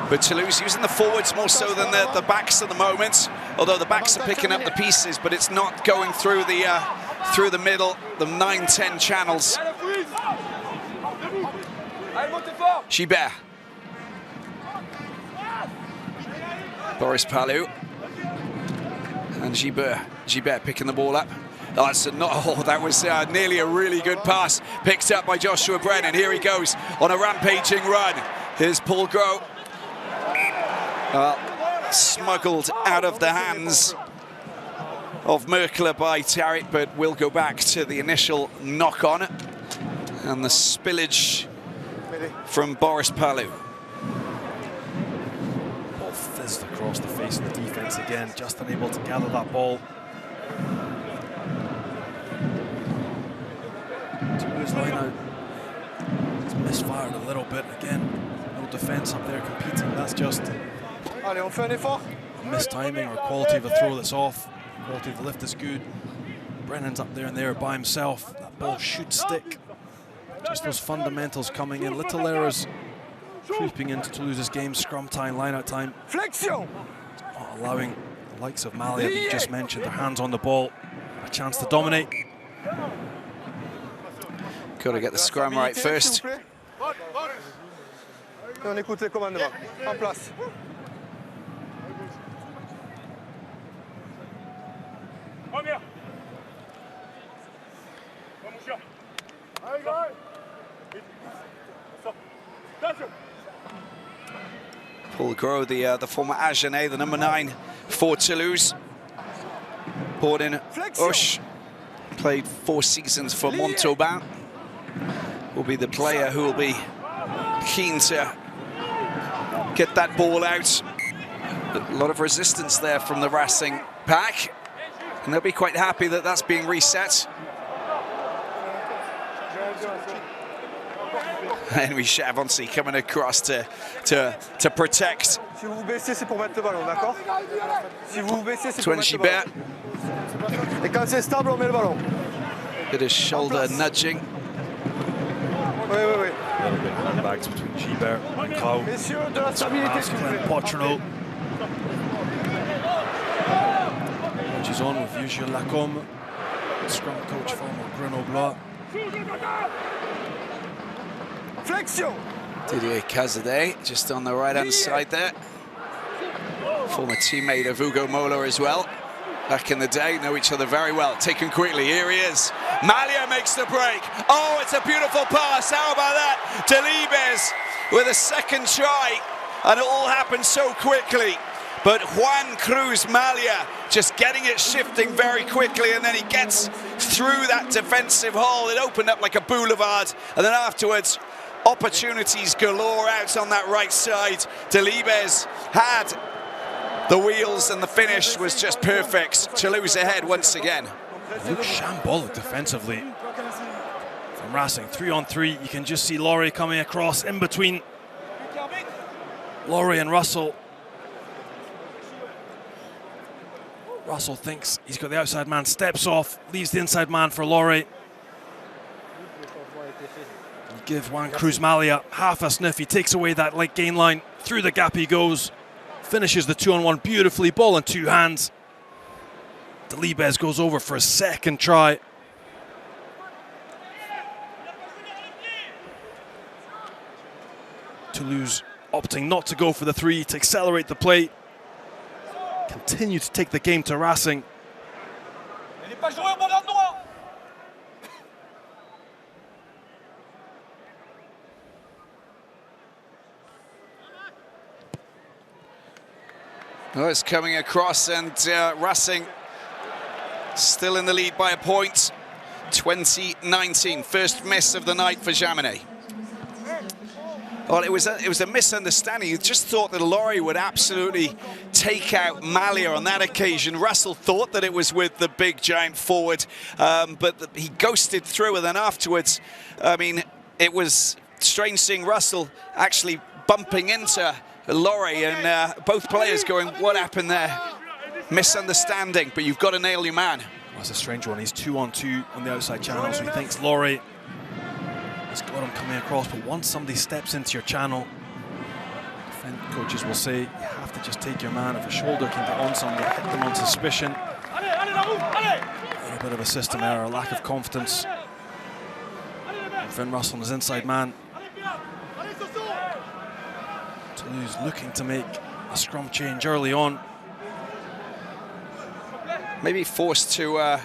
But Toulouse using the forwards more so than the backs at the moment. Although the backs are picking up the pieces, but it's not going through the middle, the 9-10 channels. Gibert. Boris Palou. And Gibert picking the ball up. Oh, that was nearly a really good pass picked up by Joshua Brennan. Here he goes on a rampaging run. Here's Paul Gros. Smuggled out of the hands of Merkler by Tarek, but will go back to the initial knock-on. And the spillage from Boris Palou. Ball fizzed across the face of the defence again, just unable to gather that ball. Toulouse line out. It's misfired a little bit again. No defence up there competing. That's just Allez, on fait un effort. mistiming or quality of a throw that's off. Quality of the lift is good. Brennan's up there and there by himself. That ball should stick. Just those fundamentals coming in. Little errors creeping into Toulouse's game. Scrum time, line-out time. Flexion. Not allowing the likes of Malia that you just mentioned, their hands on the ball, a chance to dominate. Got to get the scrum right first. On écoute les commandements. En place. Paul Gros, the former Agenais, the number 9 for Toulouse. Born in Ush, played 4 seasons for Montauban. Will be the player who will be keen to get that ball out. A lot of resistance there from the Racing pack, and they'll be quite happy that that's being reset. Henry Chavancy coming across to protect. Si vous vous baissez, c'est pour mettre le ballon, d'accord? Si vous vous baissez, c'est pour mettre le ballon. Et quand c'est stable, on met le ballon. Bit of shoulder nudging. Oui, oui, oui. A little bit of handbags between Gibert and Clow. Messieurs, de la stabilité, s'il vous plaît. Poitrenault. Which is on with Jules Lacombe, scrum coach from Grenoble. Flexion. Didier Cazadeh just on the right-hand side there. Former teammate of Hugo Mola as well. Back in the day, know each other very well. Taken quickly, here he is. Malia makes the break. Oh, it's a beautiful pass. How about that? Delibes with a second try. And it all happened so quickly. But Juan Cruz Malia just getting it shifting very quickly, and then he gets through that defensive hole. It opened up like a boulevard, and then afterwards, opportunities galore out on that right side. Delibes had the wheels, and the finish was just perfect. Toulouse ahead once again. Looks shambolic defensively from Racing. 3-on-3, you can just see Laurie coming across in between Laurie and Russell. Russell thinks he's got the outside man, steps off, leaves the inside man for Laurie. You give Juan Cruz Malia half a sniff. He takes away that late gain line. Through the gap he goes. Finishes the 2-on-1 beautifully. Ball in 2 hands. Delibes goes over for a second try. Toulouse opting not to go for the 3 to accelerate the play. Continue to take the game to Racing. Oh, it's coming across, and Racing still in the lead by a point. 20-19, first miss of the night for Jaminet. Well, it was a misunderstanding. You just thought that Laurie would absolutely take out Malia on that occasion. Russell thought that it was with the big giant forward, but he ghosted through, and then afterwards, I mean, it was strange seeing Russell actually bumping into Laurie, and both players going, what happened there? Misunderstanding, but you've got to nail your man. That's a strange one. He's 2-on-2 on the outside channel, so he thinks Laurie has got him coming across, but once somebody steps into your channel, defense coaches will say you have to just take your man. If a shoulder can get on somebody, hit them on suspicion. A little bit of a system error, a lack of confidence. And Finn Russell, his inside man. Toulouse looking to make a scrum change early on. Maybe forced to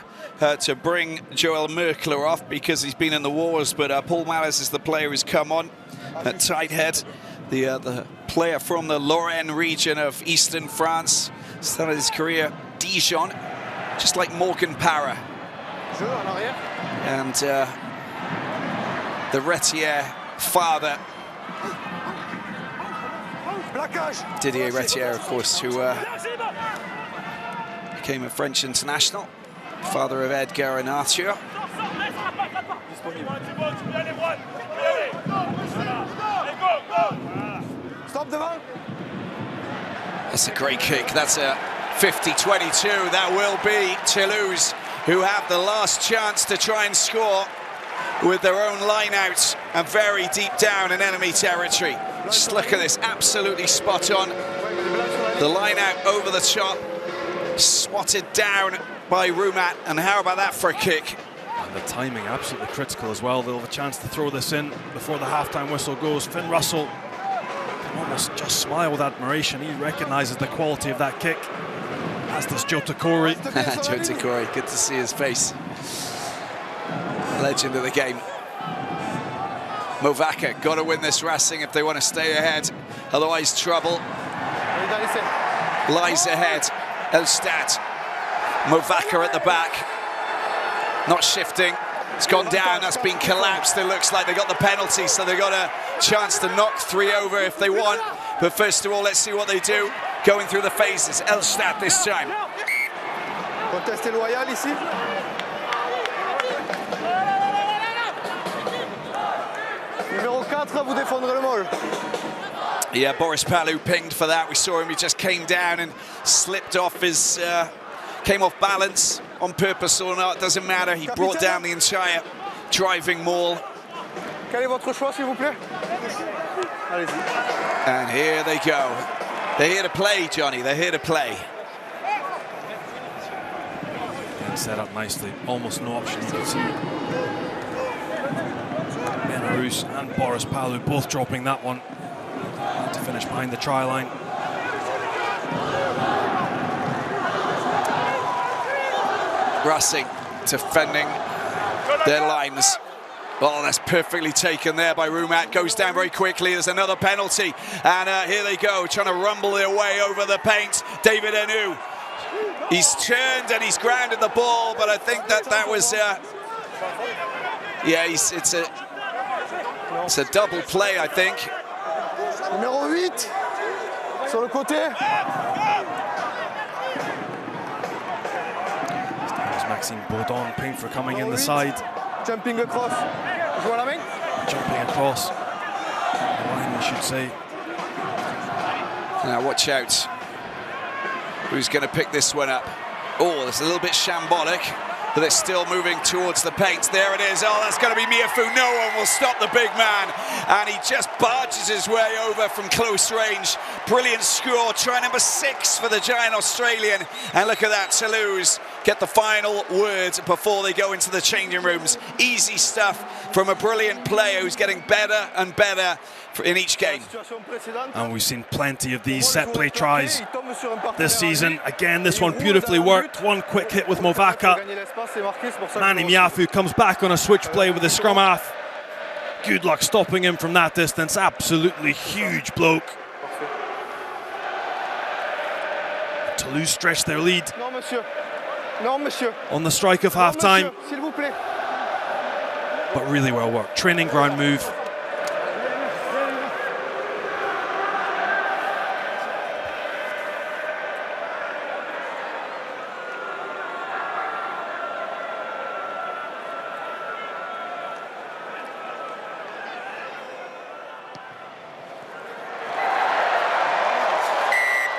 bring Joel Merkler off because he's been in the wars, but Paul Malles is the player who's come on at tight head. The player from the Lorraine region of eastern France, started his career at Dijon, just like Morgan Parra. And the Retier father, Didier Retier, of course, who became a French international, father of Edgar and Arthur. That's a great kick. That's a 50-22. That will be Toulouse, who have the last chance to try and score with their own line-out and very deep down in enemy territory. Just look at this, absolutely spot on. The line-out over the top, swatted down by Rumat, and how about that for a kick? And the timing absolutely critical as well. They'll have a chance to throw this in before the halftime whistle goes. Finn Russell can almost just smile with admiration. He recognises the quality of that kick, as does Joe Takori. Joe Takori, good to see his face. Legend of the game. Movaka got to win this Racing if they want to stay ahead, otherwise trouble lies ahead. Elstad, Movaka at the back, not shifting. It's gone down, that's been collapsed. It looks like they got the penalty, so they got a chance to knock 3 over if they want. But first of all, let's see what they do going through the phases. Elstad this time. Contesté loyal ici. Numéro 4, vous défendrez le môle. Yeah, Boris Palou pinged for that. We saw him, he just came down and slipped off his, came off balance on purpose or not, doesn't matter. He brought down the entire driving maul. Quel est votre choix, s'il vous plaît? Allez-y. And here they go. They're here to play, Johnny, they're here to play. Again, set up nicely, almost no option. You can see Benarus and Boris Palou both dropping that one. To finish behind the try line. Racing defending their lines. Oh, that's perfectly taken there by Rumat. Goes down very quickly. There's another penalty. And here they go, trying to rumble their way over the paint. David Anu. He's turned and he's grounded the ball, but I think that was... yeah, it's a double play, I think. Numéro 8, sur le côté. Maxime Baudon, ping for coming in the side. Jumping across. Joue à la main. Jumping across. The line, we should say. Now watch out. Who's going to pick this one up? Oh, it's a little bit shambolic, but they're still moving towards the paint. There it is. Oh, that's going to be Miafu. No one will stop the big man. And he just barges his way over from close range. Brilliant score. Try number 6 for the giant Australian. And look at that, Toulouse get the final word before they go into the changing rooms. Easy stuff from a brilliant player who's getting better and better in each game. And we've seen plenty of these set play tries this season. Again, this one beautifully worked. One quick hit with Movaka. Manny Miafu comes back on a switch play with his scrum half. Good luck stopping him from that distance. Absolutely huge bloke. Toulouse stretched their lead. Non, monsieur. on the strike of half-time. S'il vous plaît. But really well worked. Training ground move.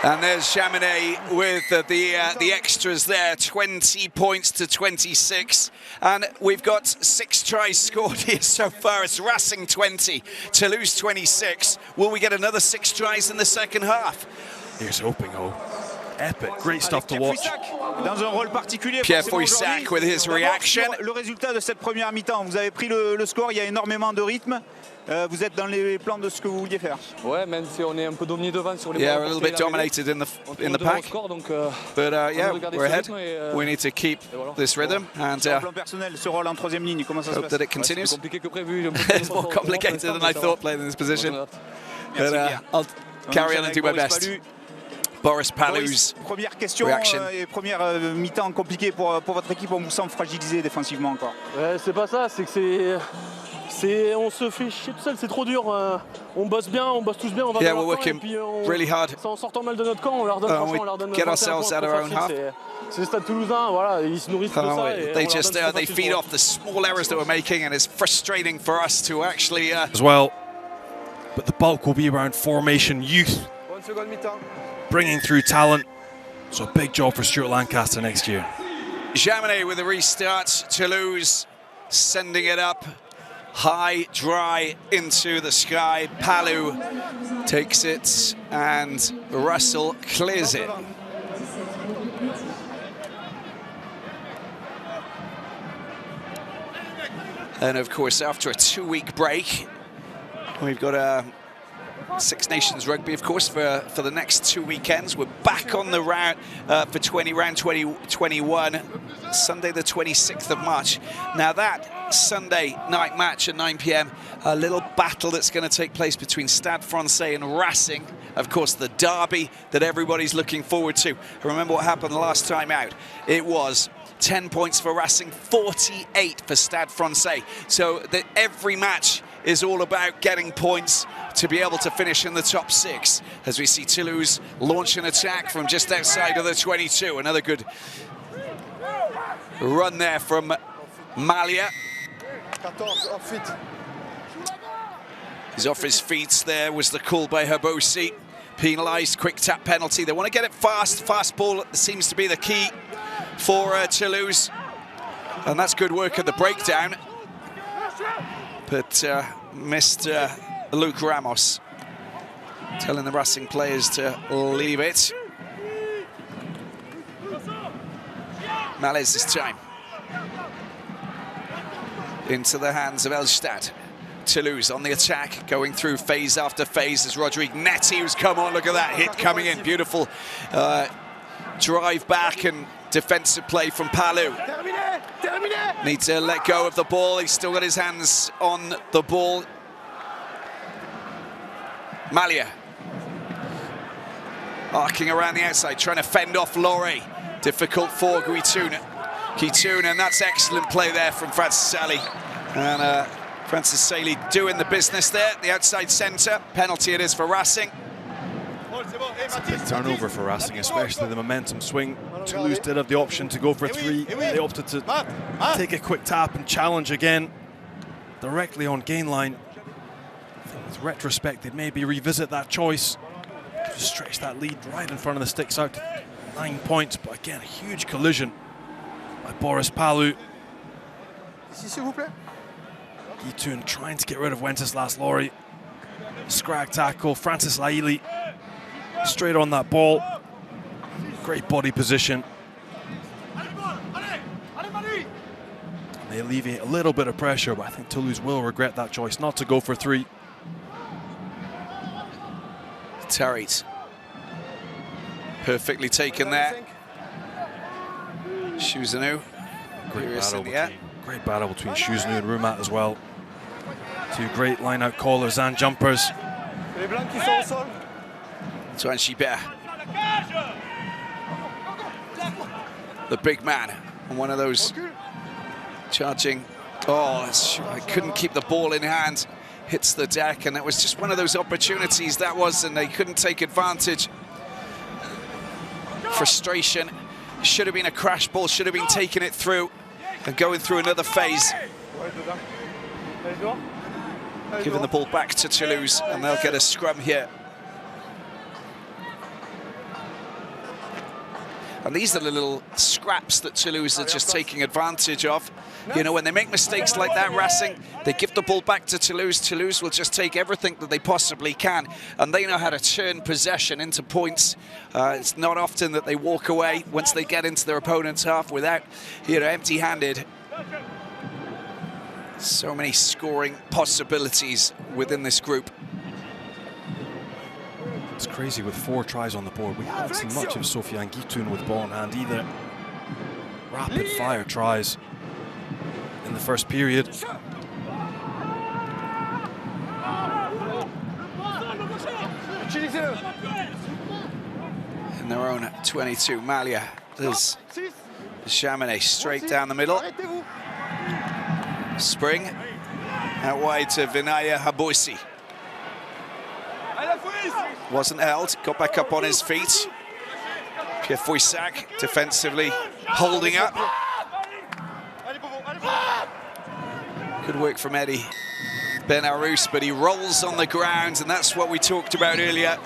And there's Chamonix with the extras there, 20 points to 26. And we've got 6 tries scored here so far. It's Racing 20, Toulouse 26. Will we get another 6 tries in the second half? Here's hoping, epic, great stuff to watch. Dans un rôle particulier. Pierre Foissac with his reaction. Le résultat de cette première mi-temps, vous avez pris le score, il y a énormément de rythme. Vous êtes dans les plans de ce que vous vouliez faire. Ouais, même si on est un peu dominé devant sur les Yeah, we're a little bit dominated in the pack. But yeah, we're ahead. We need to keep this rhythm and Sur le plan personnel, ce rôle en troisième ligne, comment ça se hope passe? that it continues. C'est compliqué que prévu. It's more complicated than I thought playing in this position. But I'll carry on and do my best. Boris Palou's première question et première mi-temps compliquée pour votre équipe. On vous sent fragilisé défensivement encore. Ouais, c'est pas ça, c'est que on se fait chier tout seul, c'est trop dur. On bosse bien, on bosse tous bien, on va dans leur camp, et puis really hard. en sortant mal de notre camp, on leur donne, franchement, on leur donne get ourselves out of our own half. C'est le stade toulousain, voilà, ils se nourrissent de ça. They just they feed off the small errors that we're making, and it's frustrating for us to actually as well. But the bulk will be around formation youth, bringing through talent. So a big job for Stuart Lancaster next year. Chamonix with a restart. Toulouse sending it up high, dry into the sky. Palou takes it and Russell clears it. And of course, after a 2-week break, we've got a Six Nations Rugby, of course, for the next 2 weekends. We're back on the round for round 2021, Sunday the 26th of March. Now that Sunday night match at 9 p.m, a little battle that's going to take place between Stade Francais and Racing. Of course, the derby that everybody's looking forward to. Remember what happened the last time out? It was 10 points for Racing, 48 for Stade Francais. So that every match is all about getting points to be able to finish in the top 6. As we see Toulouse launch an attack from just outside of the 22. Another good run there from Malia. He's off his feet. There was the call by Herbosi. Penalised, quick tap penalty. They want to get it fast. Fast ball seems to be the key for Toulouse. And that's good work at the breakdown. But missed Luke Ramos, telling the Racing players to leave it. Maliz this time. Into the hands of Elstad. Toulouse on the attack, going through phase after phase as Rodrigue Netti, who's come on. Look at that hit coming in. Beautiful drive back and defensive play from Palou. Needs to let go of the ball. He's still got his hands on the ball. Malia arcing around the outside, trying to fend off Laurie. Difficult for Guitoun, and that's excellent play there from Francis Sally. And Francis Sally doing the business there, the outside centre. Penalty it is for Racing. It's a big turnover for Racing, especially the momentum swing. Toulouse did have the option to go for 3. They opted to take a quick tap and challenge again, directly on gain line. I think with retrospect, they'd maybe revisit that choice, to stretch that lead right in front of the sticks out to 9 points. But again, a huge collision by Boris Palou. Guitoun trying to get rid of Wenceslas Laurie. Scrag tackle, Francis Laili straight on that ball. Great body position. And they alleviate a little bit of pressure, but I think Toulouse will regret that choice not to go for 3. Tarit. Perfectly taken there. Shuzanu. Great battle between Shuzanu and Rumat as well. 2 great line-out callers and jumpers. Antoine Chibert. the big man on one of those charging. Oh, I couldn't keep the ball in hand. Hits the deck, and it was just one of those opportunities that was, and they couldn't take advantage. Frustration. Should have been a crash ball, should have been taking it through and going through another phase. Giving the ball back to Toulouse, and they'll get a scrum here. And these are the little scraps that Toulouse are just taking advantage of. You know, when they make mistakes like that, Racing, they give the ball back to Toulouse. Toulouse will just take everything that they possibly can, and they know how to turn possession into points. It's not often that they walk away once they get into their opponent's half without, you know, empty-handed. So many scoring possibilities within this group. It's crazy with 4 tries on the board. We haven't seen much of Sofiane Guitoun with ball in hand either. Rapid fire tries in the first period. In their own 22, Malia does Chamonix straight down the middle. Spring out wide to Vinaya Haboisi. Wasn't held, got back up on his feet. Pierre Foissac defensively holding up. Good work from Eddie Benarous, but he rolls on the ground, and that's what we talked about earlier.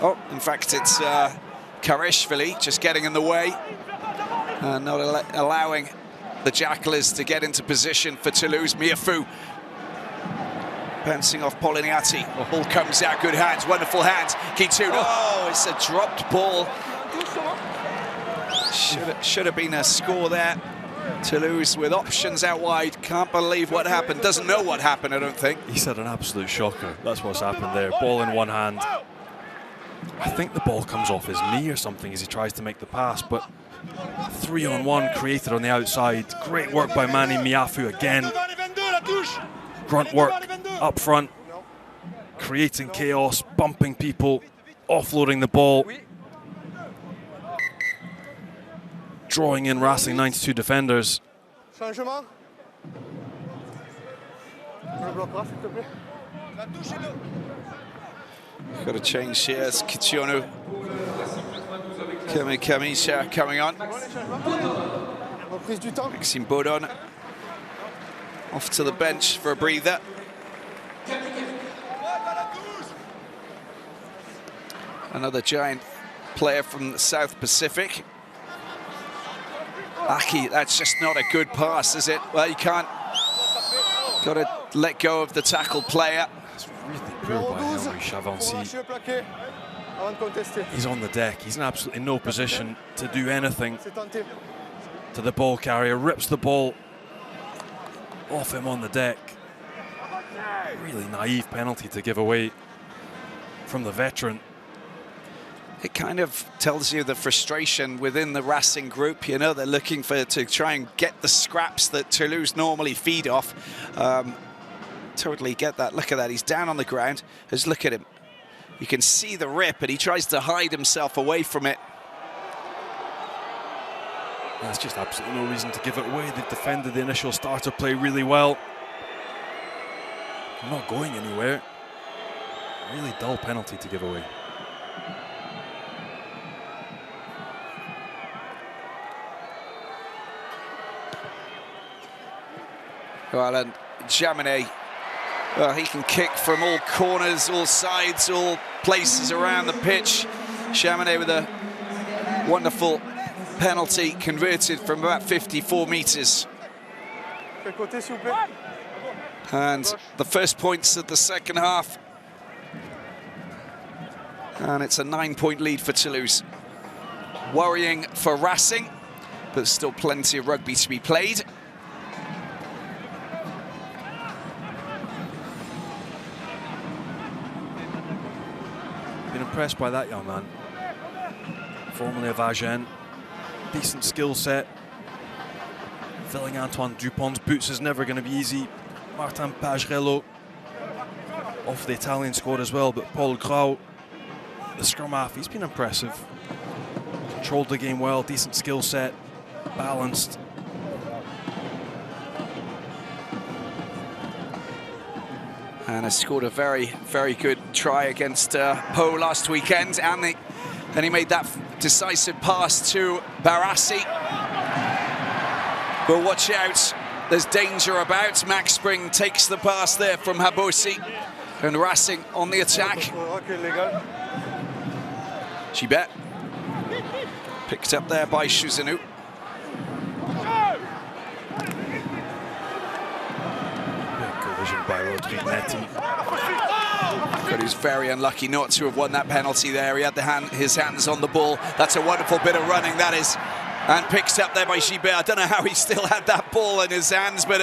Oh, in fact, it's Kareshvili just getting in the way and not allowing the Jackalers to get into position for Toulouse. Miafou bouncing off Poliniati. The ball comes out, good hands, wonderful hands. Guitoun, oh, it's a dropped ball. Should have been a score there. Toulouse with options out wide. Can't believe what happened. Doesn't know what happened, I don't think. He said an absolute shocker. That's what's happened there. Ball in one hand. I think the ball comes off his knee or something as he tries to make the pass, but 3-on-1 created on the outside. Great work by Manny Miafou again. Grunt work up front, creating chaos, bumping people, offloading the ball. Drawing in Racing 92 defenders. Changement. Got a change here. It's Kichionu. Kamisha coming on. Maxime Baudon off to the bench for a breather. Another giant player from the South Pacific. Aki, that's just not a good pass, is it? Well, you can't. Got to let go of the tackle player. It's really poor by Henry Chavancy. He's on the deck. He's in absolutely no position to do anything to the ball carrier. Rips the ball off him on the deck. Really naive penalty to give away from the veteran. It kind of tells you the frustration within the Racing group. You know, they're looking to try and get the scraps that Toulouse normally feed off. Totally get that. Look at that. He's down on the ground. Just look at him. You can see the rip, and he tries to hide himself away from it. There's just absolutely no reason to give it away. They've defended the initial starter play really well. They're not going anywhere. Really dull penalty to give away. Well, and Chamonix, well, he can kick from all corners, all sides, all places around the pitch. Chamonix with a wonderful penalty converted from about 54 metres. And the first points of the second half. And it's a 9-point lead for Toulouse. Worrying for Racing, but still plenty of rugby to be played. Been impressed by that young man. Formerly of Agen, decent skill set. Filling Antoine Dupont's boots is never going to be easy. Martin Pagerello off the Italian squad as well, but Paul Grau the scrum half, he's been impressive. Controlled the game well, decent skill set, balanced. And has scored a very, very good try against Po last weekend. And then he made that decisive pass to Barassi. But watch out, there's danger about. Max Spring takes the pass there from Habosi. And Racing on the attack. Gibet. Picked up there by Shuzanu. Good vision by Rodrigue Netti. But he was very unlucky not to have won that penalty there. He had his hands on the ball. That's a wonderful bit of running, that is. And picked up there by Gibet. I don't know how he still had that ball in his hands, but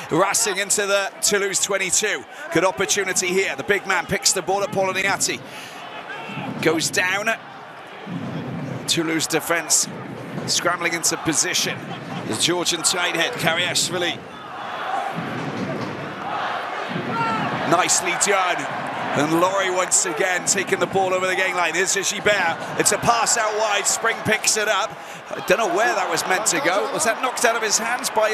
Racing into the Toulouse 22. Good opportunity here. The big man picks the ball at Poloniati. Goes down. Toulouse defence scrambling into position. The Georgian tighthead, Kariashvili. Nicely done. And Laurie once again taking the ball over the game line. Here's Gibert. It's a pass out wide. Spring picks it up. I don't know where that was meant to go. Was that knocked out of his hands by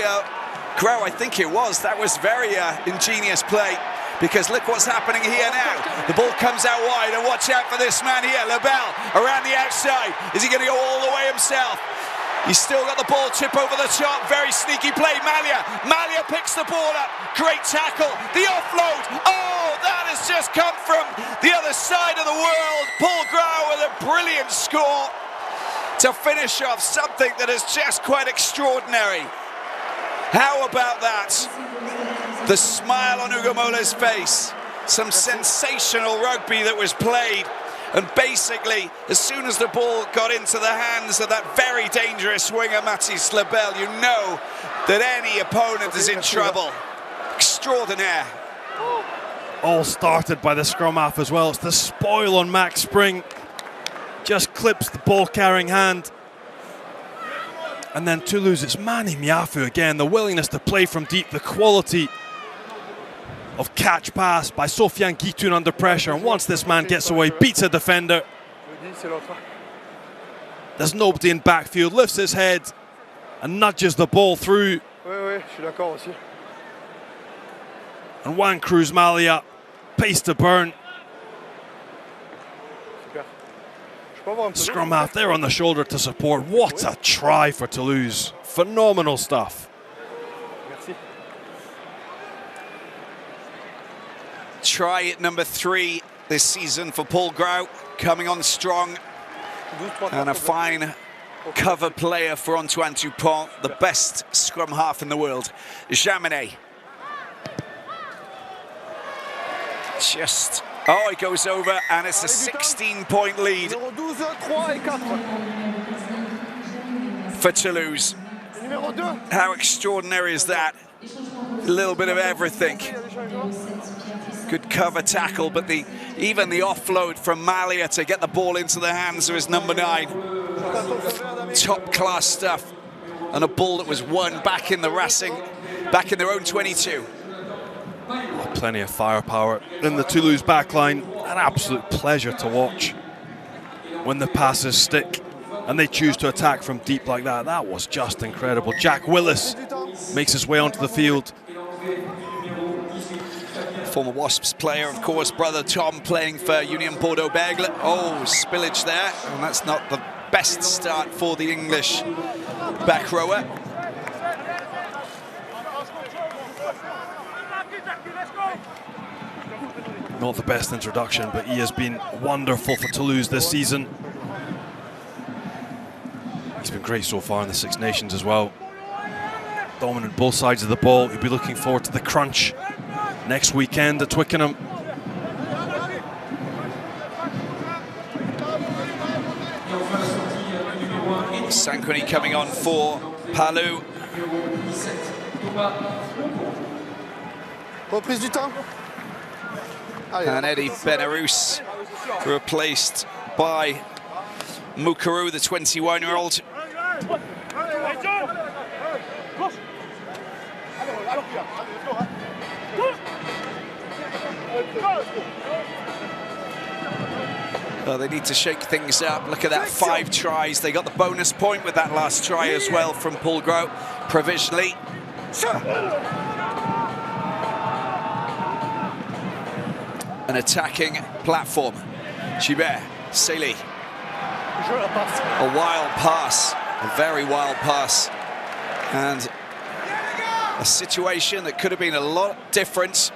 Grow? I think it was. That was very ingenious play, because look what's happening here now. The ball comes out wide, and watch out for this man here, Lebel, around the outside. Is he going to go all the way himself? He's still got the ball, tip over the top. Very sneaky play, Malia. Malia picks the ball up. Great tackle. The offload. Oh, that has just come from the other side of the world. Paul Grau with a brilliant score to finish off something that is just quite extraordinary. How about that? The smile on Ugo Mola's face. Some sensational rugby that was played. And basically, as soon as the ball got into the hands of that very dangerous winger, Mathis Lebel, you know that any opponent is in trouble. Extraordinaire. All started by the scrum half as well. It's the spoil on Max Spring. Just clips the ball-carrying hand. And then Toulouse, it's Mani Miafu again. The willingness to play from deep, the quality of catch pass by Sofiane Guitoun under pressure. And once this man gets away, beats a defender. There's nobody in backfield, lifts his head and nudges the ball through. And Juan Cruz Malia, pace to burn. Scrum half there on the shoulder to support. What a try for Toulouse. Phenomenal stuff. Try at number 3 this season for Paul Grau, coming on strong. And a fine cover player for Antoine Dupont, the best scrum half in the world. Jaminet. Just, oh, it goes over, and it's a 16-point lead for Toulouse. How extraordinary is that? A little bit of everything. Good cover tackle, but even the offload from Malia to get the ball into the hands of his number 9. Top class stuff. And a ball that was won back in the Racing, back in their own 22. Oh, plenty of firepower in the Toulouse backline. An absolute pleasure to watch when the passes stick and they choose to attack from deep like that. That was just incredible. Jack Willis makes his way onto the field. Former Wasps player, of course, brother Tom playing for Union Bordeaux-Bègles. Oh, spillage there, and that's not the best start for the English back rower. Not the best introduction, but he has been wonderful for Toulouse this season. He's been great so far in the Six Nations as well. Dominant both sides of the ball. He'll be looking forward to the crunch next weekend at Twickenham. Sanquini coming on for Palou. Reprise du temps. And Eddie Benarous replaced by Mukaru, the 21-year-old. Well, they need to shake things up. Look at that, 5 tries. They got the bonus point with that last try as well from Paul Grout, provisionally. An attacking platform. Gibert, Sely. A wild pass, a very wild pass. And a situation that could have been a lot different.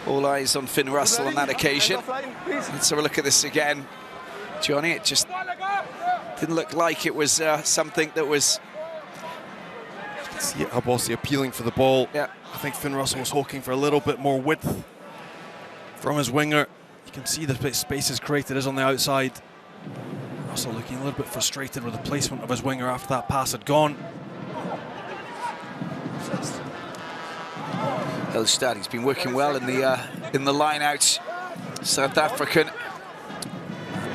All eyes on Finn Russell on that occasion. Let's have a look at this again. Johnny, it just didn't look like it was something that was... See Abosi appealing for the ball. Yeah. I think Finn Russell was hoping for a little bit more width from his winger. You can see the spaces created is on the outside. Russell looking a little bit frustrated with the placement of his winger after that pass had gone. Elstad, he's been working well in the line out. South African.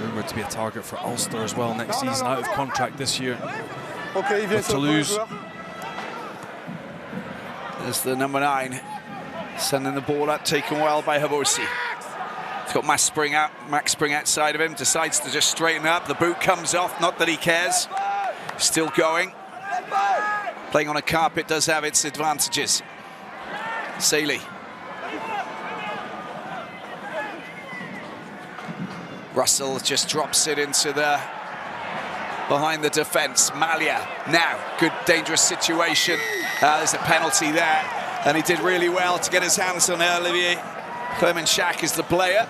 Rumoured to be a target for Ulster as well next season, out of contract this year. Okay, with Toulouse. There's the number 9, sending the ball up, taken well by Abosi. He's got Max Spring outside of him, decides to just straighten up. The boot comes off, not that he cares. Still going. Playing on a carpet does have its advantages. Sely. Russell just drops it into the behind the defence. Malia now, good dangerous situation. There's a penalty there, and he did really well to get his hands on Olivier. Clement Schack is the player.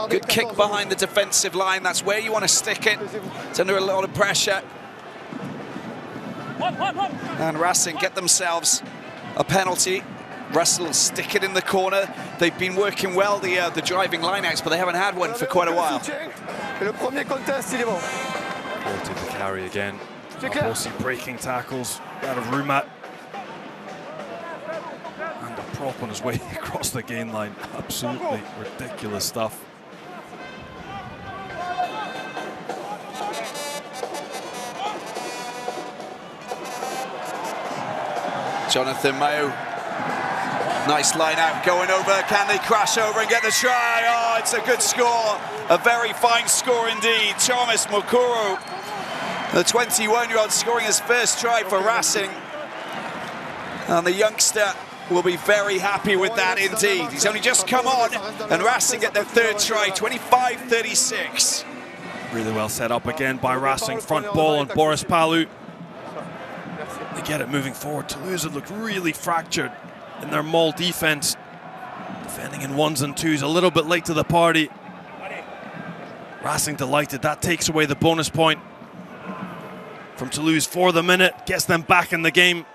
Good kick behind the defensive line. That's where you want to stick it. It's under a lot of pressure. And Racing get themselves a penalty. Russell stick it in the corner. They've been working well, the driving lineouts, but they haven't had one for quite a while. Quality of the carry again. Abosi breaking tackles out of Rumat. And a prop on his way across the gain line. Absolutely ridiculous stuff. Jonathan Mayo. Nice line out, going over. Can they crash over and get the try? Oh, it's a good score. A very fine score indeed. Thomas Mukuru, the 21-year-old, scoring his first try for Racing. And the youngster will be very happy with that indeed. He's only just come on, and Racing get their third try, 25-36. Really well set up again by Racing. Front ball on Boris Palu. They get it moving forward. Toulouse have looked really fractured in their maul defense. Defending in 1s and 2s, a little bit late to the party. Racing delighted. That takes away the bonus point from Toulouse for the minute. Gets them back in the game.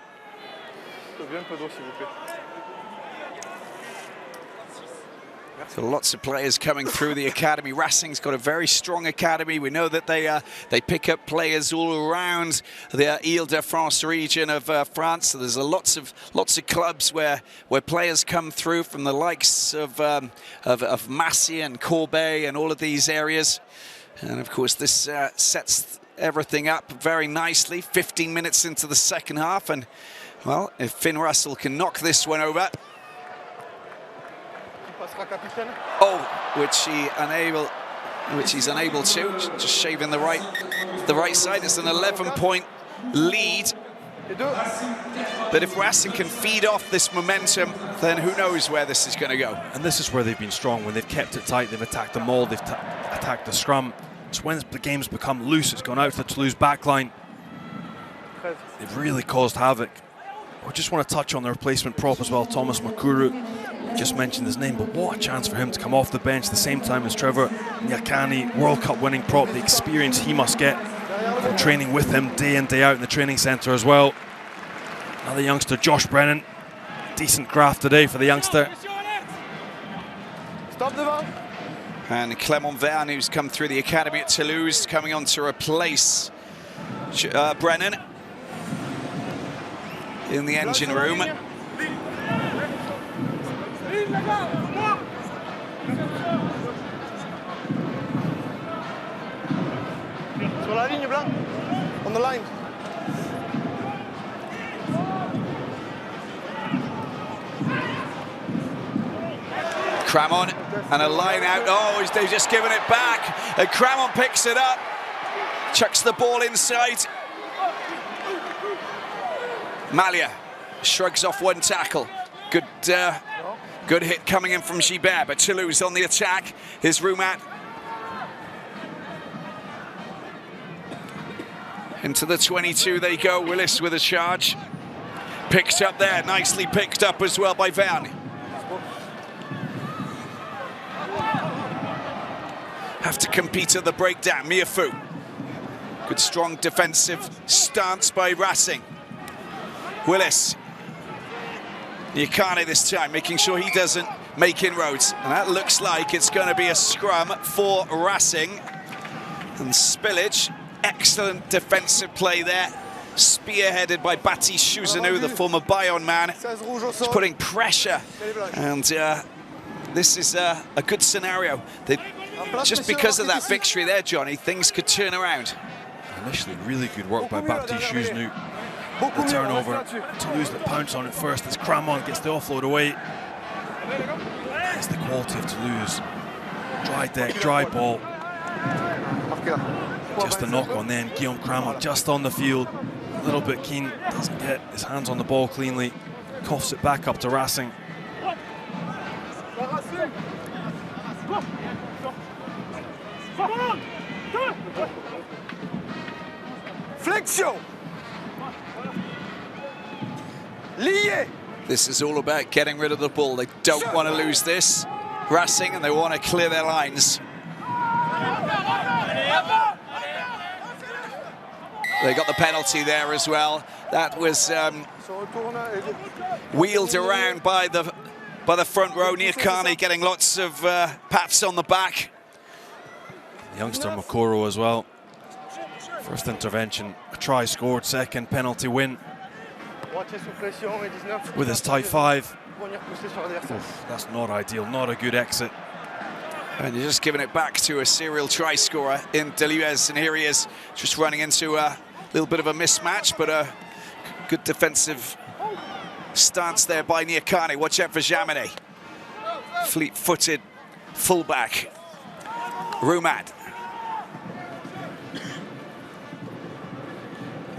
So lots of players coming through the academy. Racing's got a very strong academy. We know that they pick up players all around the Ile-de-France region of France. So there's lots of clubs where players come through from the likes of Massy and Corbeil and all of these areas. And of course, this sets everything up very nicely. 15 minutes into the second half, and well, if Finn Russell can knock this one over. Oh, which he's unable to. Just shaving the right side. It's an 11-point lead. But if Racing can feed off this momentum, then who knows where this is going to go. And this is where they've been strong. When they've kept it tight, they've attacked the maul, they've attacked the scrum. It's when the game's become loose, it's gone out to the Toulouse backline. They've really caused havoc. I just want to touch on the replacement prop as well, Thomas Mukuru. Just mentioned his name, but what a chance for him to come off the bench the same time as Trevor Nyakani, World Cup winning prop. The experience he must get from training with him day in, day out in the training centre as well. Another youngster, Josh Brennan. Decent graft today for the youngster. And Clement Verne, who's come through the academy at Toulouse, coming on to replace Brennan in the engine room. Sur la ligne, Blanc. On the line. Cramon and a line out. Oh, they've just given it back. And Cramon picks it up, chucks the ball inside. Malia shrugs off one tackle. Good hit coming in from Gibert, but Toulouse on the attack. Here's Roumat. Into the 22 they go. Willis with a charge. Picked up there, nicely picked up as well by Verne. Have to compete at the breakdown. Miafu. Good strong defensive stance by Racing. Willis. Nyakane this time, making sure he doesn't make inroads. And that looks like it's going to be a scrum for Racing. And Spillage, excellent defensive play there. Spearheaded by Baptiste Chouzanu, the former Bayonne man. It's putting pressure. And this is a good scenario. Just because of that victory there, Johnny, things could turn around. Initially, really good work by Baptiste Chouzanu. The turnover, Toulouse that pounce on it first as Cramon gets the offload away. That's the quality of Toulouse. Dry deck, dry ball. Just a knock on then. Guillaume Cramon just on the field. A little bit keen, doesn't get his hands on the ball cleanly. Coughs it back up to Racing. Flexion. Lié. This is all about getting rid of the ball. They don't want to lose this, Racing, and they want to clear their lines. They got the penalty there as well. That was wheeled around by the front row. Nyakane getting lots of pats on the back. Youngster Mokoro as well. First intervention, a try scored, second penalty win. With his tight 5. Oof, that's not ideal, not a good exit. And you're just giving it back to a serial try scorer in Deleuze, and here he is, just running into a little bit of a mismatch, but a good defensive stance there by Nyakane. Watch out for Jaminet. Fleet-footed fullback. Roumat.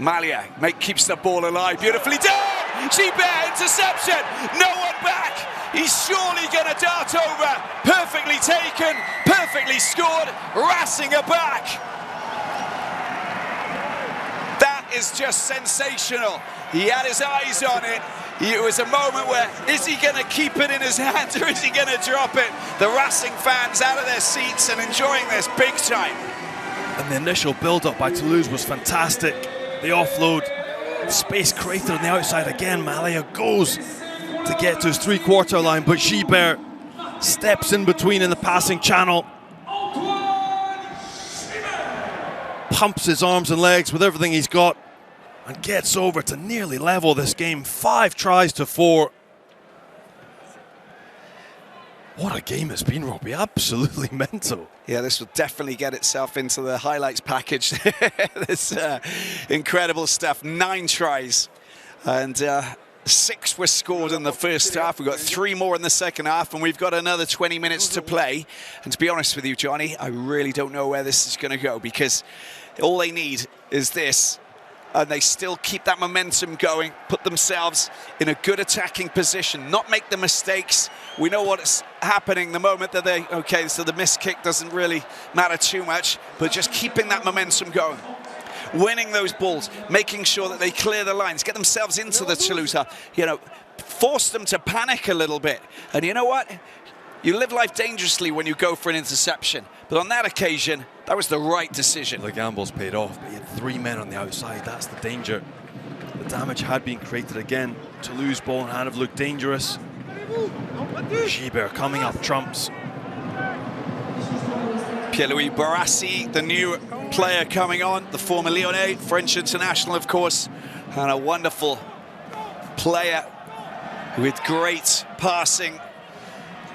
Malia keeps the ball alive, beautifully done! Gibert, interception, no one back! He's surely going to dart over. Perfectly taken, perfectly scored, Racing are back! That is just sensational. He had his eyes on it. It was a moment where, is he going to keep it in his hands or is he going to drop it? The Racing fans out of their seats and enjoying this big time. And the initial build-up by Toulouse was fantastic. The offload, space created on the outside again. Malia goes to get to his three-quarter line, but Gibert steps in between in the passing channel. Pumps his arms and legs with everything he's got and gets over to nearly level this game. 5 tries to 4. What a game it's been, Robbie. Absolutely mental. Yeah, this will definitely get itself into the highlights package. This incredible stuff. 9 tries. And 6 were scored in the first half. We've got 3 more in the second half, and we've got another 20 minutes to play. And to be honest with you, Johnny, I really don't know where this is going to go, because all they need is this. And they still keep that momentum going, put themselves in a good attacking position, not make the mistakes. We know what's happening the moment that they, okay, so the missed kick doesn't really matter too much, but just keeping that momentum going. Winning those balls, making sure that they clear the lines, get themselves into the Toulouse, you know, force them to panic a little bit. And you know what? You live life dangerously when you go for an interception. But on that occasion, that was the right decision. The gamble's paid off, but he had 3 men on the outside. That's the danger. The damage had been created again. Toulouse ball in hand have looked dangerous. Gibert coming up trumps. Pierre-Louis Barassi, the new player coming on, the former Lyonnais, French international, of course, and a wonderful player with great passing,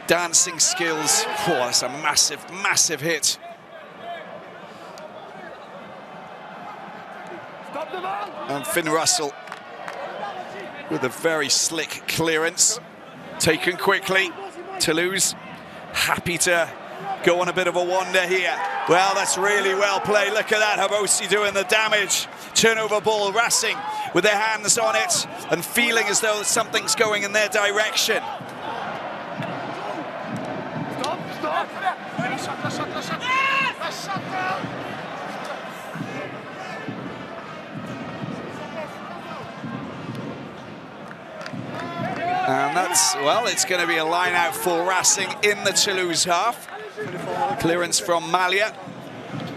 dancing skills. Oh, that's a massive, massive hit. And Finn Russell with a very slick clearance. Taken quickly. Toulouse happy to go on a bit of a wander here. Well, that's really well played. Look at that, Habosi doing the damage. Turnover ball, Racing with their hands on it and feeling as though something's going in their direction. And that's, well, it's going to be a line out for Racing in the Toulouse half. Clearance from Malia.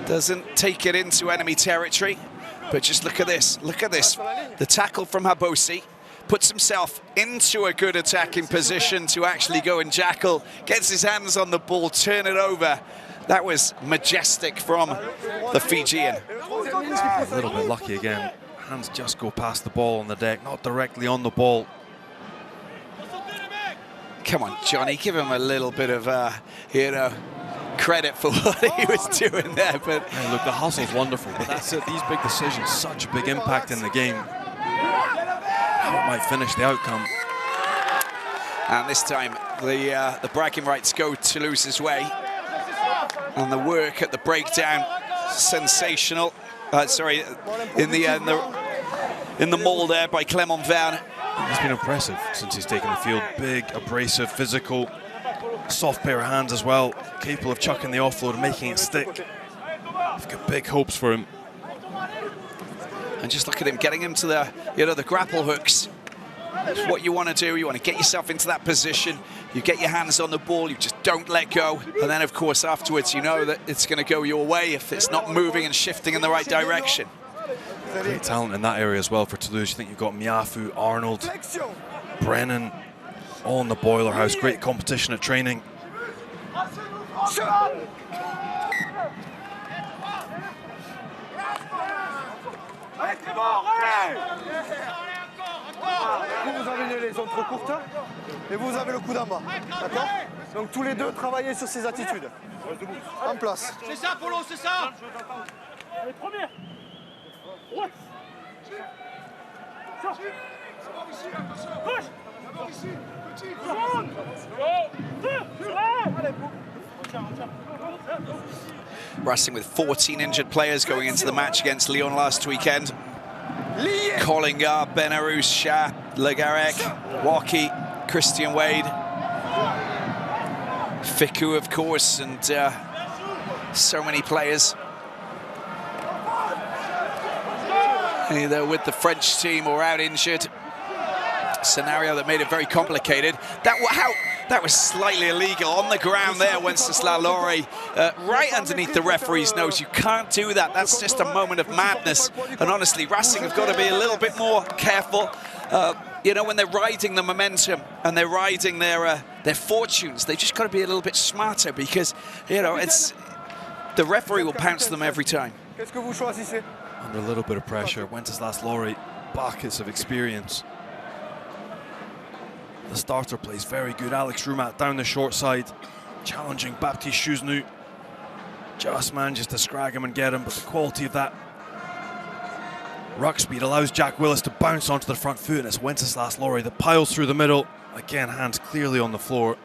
Doesn't take it into enemy territory. But just look at this. Look at this. The tackle from Habosi puts himself into a good attacking position to actually go and jackal. Gets his hands on the ball, turn it over. That was majestic from the Fijian. A little bit lucky again. Hands just go past the ball on the deck, not directly on the ball. Come on, Johnny, give him a little bit of, you know, credit for what he was doing there. But hey, look, the hustle's wonderful, but that's it. These big decisions, such a big impact in the game. How it might finish the outcome. And this time, the bragging rights go Toulouse's way. And the work at the breakdown, sensational. Sorry, in the maul there by Clement Verne. He's been impressive since he's taken the field. Big, abrasive, physical, soft pair of hands as well. Capable of chucking the offload and making it stick. I've got big hopes for him. And just look at him, getting him to the, you know, the grapple hooks. It's what you want to do. You want to get yourself into that position. You get your hands on the ball. You just don't let go. And then, of course, afterwards, you know that it's going to go your way if it's not moving and shifting in the right direction. Great talent in that area as well for Toulouse. You think you've got Miafu, Arnold, Brennan, all in the boiler house. Great competition at training. Vous avez les zones trop courtes et vous avez le coup d'en bas. D'accord? Donc tous les deux travaillez sur ces attitudes. En place. C'est ça, Polo, c'est ça. Allez, première. Droite. Gauche. D'abord ici, petit. Racing with 14 injured players going into the match against Lyon last weekend. Collingar, Benarous, Shah, Legarec, Waki, Christian Wade, Fiku, of course, and so many players either with the French team or out injured. Scenario that made it very complicated. That was slightly illegal on the ground there. Wenceslas Laure right underneath the referee's nose. You can't do that. That's just a moment of madness. And honestly, Racing have got to be a little bit more careful. You know, when they're riding the momentum and they're riding their fortunes, they've just got to be a little bit smarter because, you know, it's the referee will pounce them every time. Under a little bit of pressure, Wenceslas Laure, buckets of experience. The starter plays very good. Alex Roumat down the short side, challenging Baptiste Chusnu. Just manages to scrag him and get him, but the quality of that ruck speed allows Jack Willis to bounce onto the front foot, and it's Wenceslas Laure that piles through the middle. Again, hands clearly on the floor.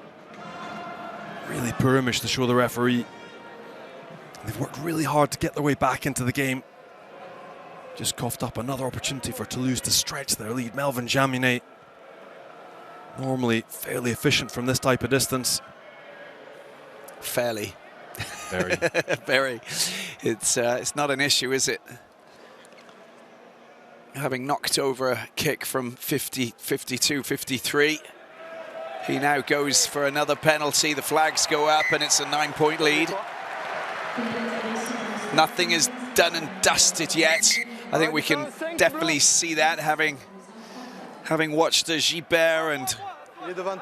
Really poor image to show the referee. They've worked really hard to get their way back into the game. Just coughed up another opportunity for Toulouse to stretch their lead. Melvin Jaminet, normally fairly efficient from this type of distance. Fairly. Very. Very. It's not an issue, is it? Having knocked over a kick from 50, 52, 53. He now goes for another penalty. The flags go up and it's a 9-point lead. Nothing is done and dusted yet. I think we can definitely see that, having watched Gibert and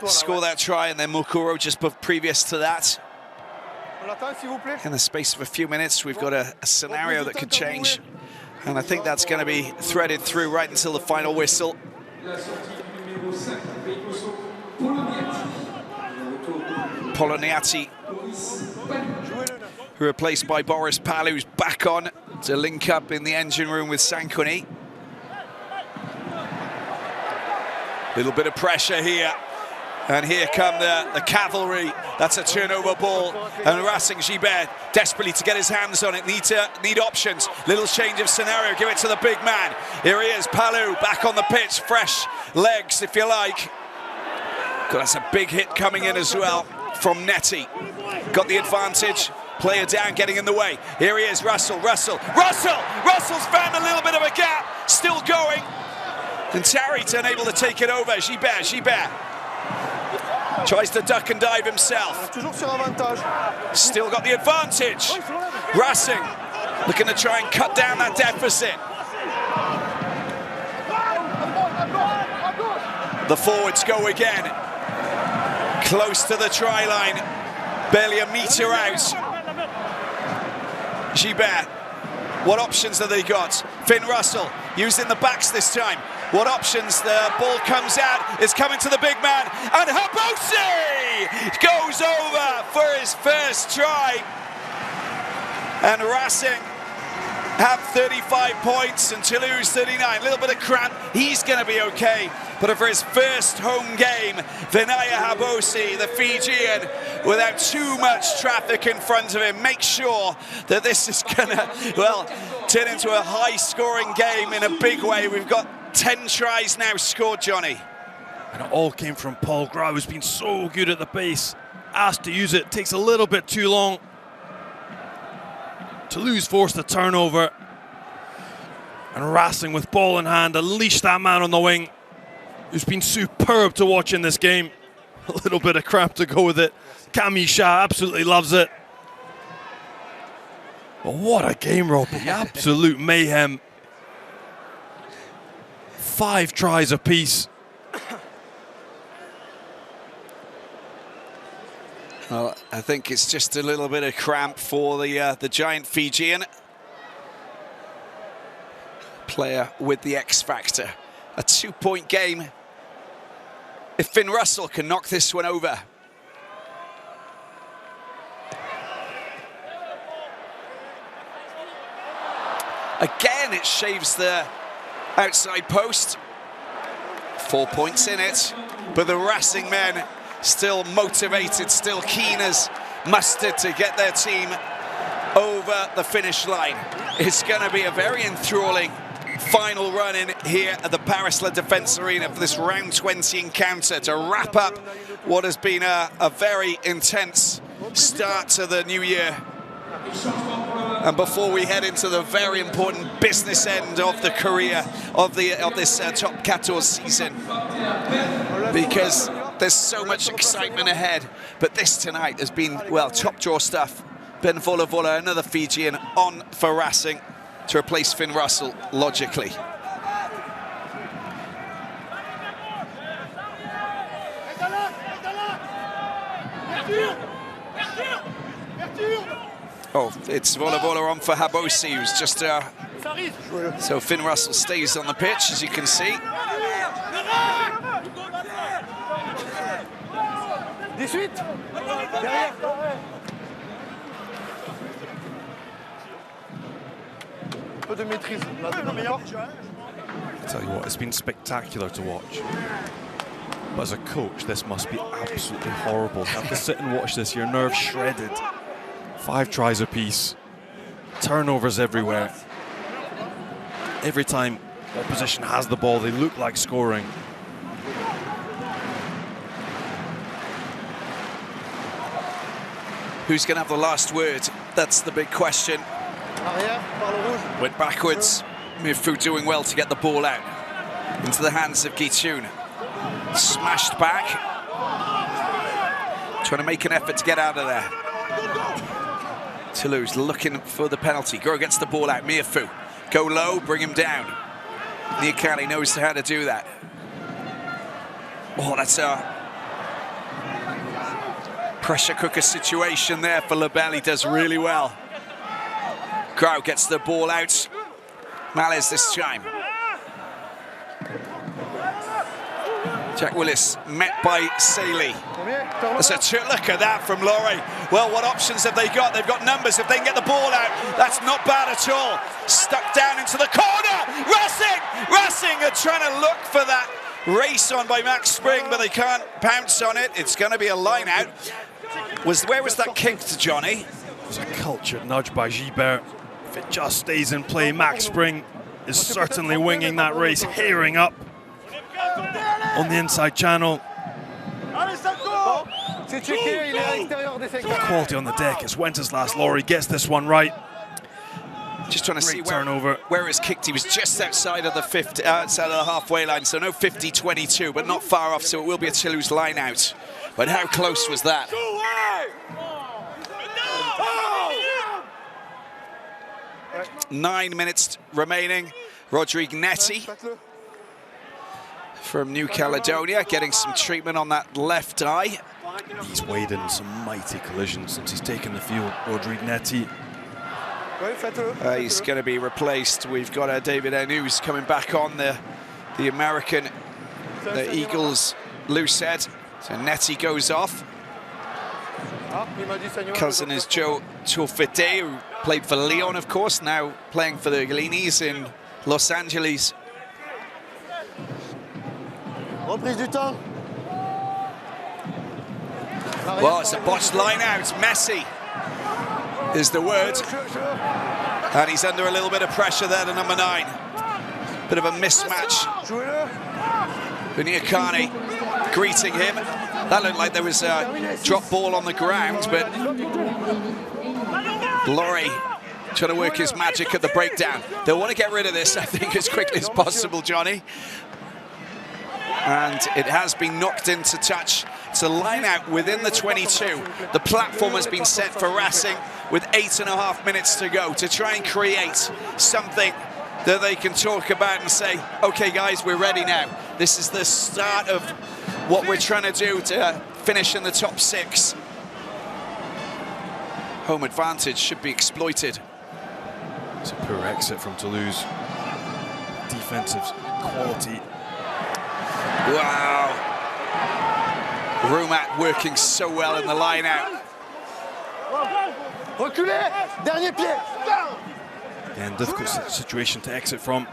score that try, and then Mukuro just previous to that. In the space of a few minutes, we've got a scenario that could change, and I think that's going to be threaded through right until the final whistle. Poloniati, replaced by Boris Pal, who's back on to link up in the engine room with Sankoni. Little bit of pressure here. And here come the cavalry. That's a turnover ball. And Racing Gibert desperately to get his hands on it. Need options. Little change of scenario. Give it to the big man. Here he is, Palou, back on the pitch. Fresh legs, if you like. God, that's a big hit coming in as well from Netty. Got the advantage. Player down, getting in the way. Here he is, Russell's found a little bit of a gap. Still going. And Tarry's unable to take it over. Gibert. Tries to duck and dive himself. Still got the advantage. Racing looking to try and cut down that deficit. The forwards go again. Close to the try line. Barely a metre out. Gibert. What options have they got? Finn Russell using the backs this time. What options? The ball comes out. It's coming to the big man. And Habosi goes over for his first try. And Racing have 35 points and Toulouse 39. A little bit of cramp. He's going to be okay. But for his first home game, Vinaya Habosi, the Fijian, without too much traffic in front of him, make sure that this is going to, well, turn into a high-scoring game in a big way. We've got 10 tries now scored, Johnny. And it all came from Paul Grau, who's been so good at the base. Asked to use it, takes a little bit too long. Toulouse forced the turnover. And Racing with ball in hand, unleashed that man on the wing, who's been superb to watch in this game. A little bit of crap to go with it. Camille Shah absolutely loves it. But what a game, Robbie. Absolute mayhem. 5 tries apiece. Well, I think it's just a little bit of cramp for the giant Fijian. Player with the X factor. A 2-point game. If Finn Russell can knock this one over. Again, it shaves the outside post. 4 points in it, but the Racing men still motivated, still keen as mustard to get their team over the finish line. It's going to be a very enthralling final run in here at the Paris La Défense Arena for this round 20 encounter to wrap up what has been a very intense start to the new year. And before we head into the very important business end of the career of this Top 14 season, because there's so much excitement ahead. But this tonight has been, well, top draw stuff. Ben Vola Vola, another Fijian on for Racing to replace Finn Russell, logically. Oh, it's Vola Vola on for Habosi, who's just... so Finn Russell stays on the pitch, as you can see. I tell you what, it's been spectacular to watch. But as a coach, this must be absolutely horrible. You have to sit and watch this, your nerves shredded. 5 tries apiece, turnovers everywhere. Every time opposition has the ball, they look like scoring. Who's going to have the last word? That's the big question. Went backwards. Mifu doing well to get the ball out into the hands of Gitoun. Smashed back. Trying to make an effort to get out of there. Toulouse looking for the penalty. Gro gets the ball out. Mifu. Go low, bring him down. Niakali knows how to do that. Oh, that's a pressure cooker situation there for Lebel. He does really well. Grau gets the ball out. Malice this time. Jack Willis met by Saley. That's a look at that from Laurie. Well, what options have they got? They've got numbers. If they can get the ball out, that's not bad at all. Stuck down into the corner. Racing are trying to look for that race on by Max Spring, but they can't pounce on it. It's going to be a line out. Where was that kicked, Johnny? It was a cultured nudge by Gilbert. If it just stays in play, Max Spring is certainly winging that race, hearing up on the inside channel. Quality on the deck as Wenceslas Laurie gets this one right. Just trying to see turnover. Where it's kicked. He was just outside of the 50, outside of the halfway line, so no 50-22, but not far off, so it will be a Toulouse line out. But how close was that? 9 minutes remaining. Rodriguez from New Caledonia getting some treatment on that left eye. He's weighed in some mighty collisions since he's taken the field, Rodriguez. He's going to be replaced. We've got David Enus coming back on, the American, the Eagles loose head. So Netty goes off. Cousin is Joe Chaufete, who played for Lyon, of course, now playing for the Gleanies in Los Angeles. Well, it's a botched line out. Messi is the word. And he's under a little bit of pressure there to number 9. Bit of a mismatch. Uniacani greeting him. That looked like there was a drop ball on the ground, but Laurie trying to work his magic at the breakdown. They'll want to get rid of this, I think, as quickly as possible, Johnny. And it has been knocked into touch. It's a line out within the 22. The platform has been set for Racing with 8.5 minutes to go to try and create something that they can talk about and say, okay guys, we're ready now. This is the start of what we're trying to do to finish in the top 6. Home advantage should be exploited. It's a poor exit from Toulouse. Defensive quality. Wow. Roumat working so well in the line out. Again, difficult situation to exit from.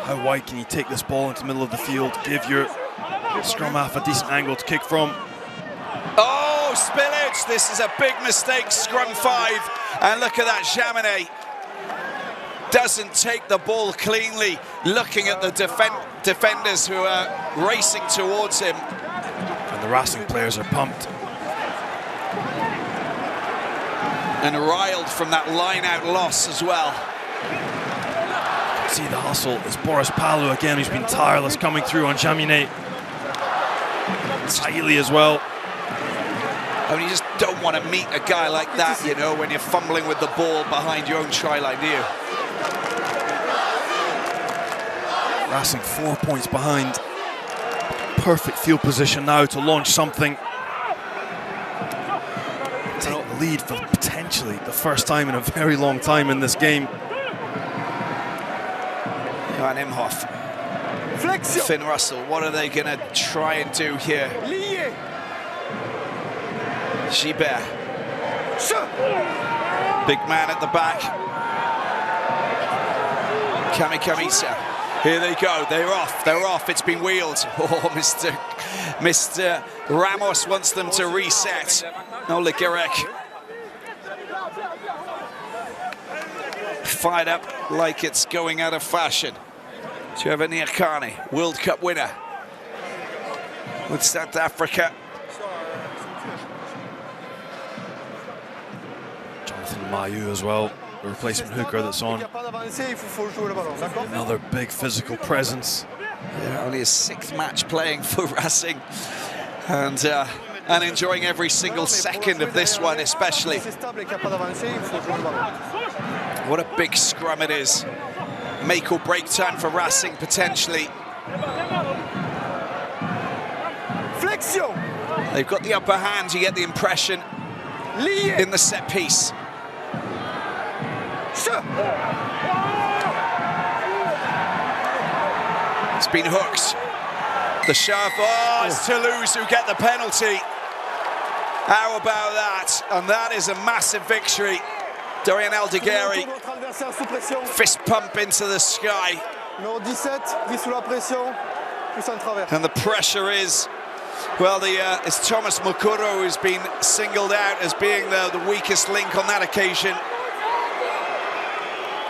How wide can you take this ball into the middle of the field? Give your scrum half a decent angle to kick from. Oh, spillage! This is a big mistake, scrum 5. And look at that, Jaminet doesn't take the ball cleanly, looking at the defenders who are racing towards him. And the Racing players are pumped. And riled from that line-out loss as well. See the hustle. It's Boris Palu again, who's been tireless coming through on Jaminet. Saili as well. I mean, you just don't want to meet a guy like that, you know, when you're fumbling with the ball behind your own try line, do you? Racing 4 points behind. Perfect field position now to launch something. Take the lead for potentially the first time in a very long time in this game. Johan Imhoff. Finn Russell, what are they going to try and do here? Gilbert. Big man at the back. Kamikamica. Here they go, they're off, it's been wheeled. Oh, Mr. Ramos wants them to reset. No, Ligurek. Fired up like it's going out of fashion. Trevor Niakani, World Cup winner with South Africa. Jonathan Mayu as well, the replacement hooker that's on. Another big physical presence. Yeah, only his 6th match playing for Racing, and enjoying every single second of this one, especially. What a big scrum it is. Make or break time for Racing, potentially. They've got the upper hand, you get the impression, in the set piece. It's been hooked. The shove. Oh, it's Toulouse who get the penalty. How about that? And that is a massive victory. Dorian Aldegheri, fist pump into the sky. And the pressure is, well, it's Thomas Mukuro who's been singled out as being the weakest link on that occasion.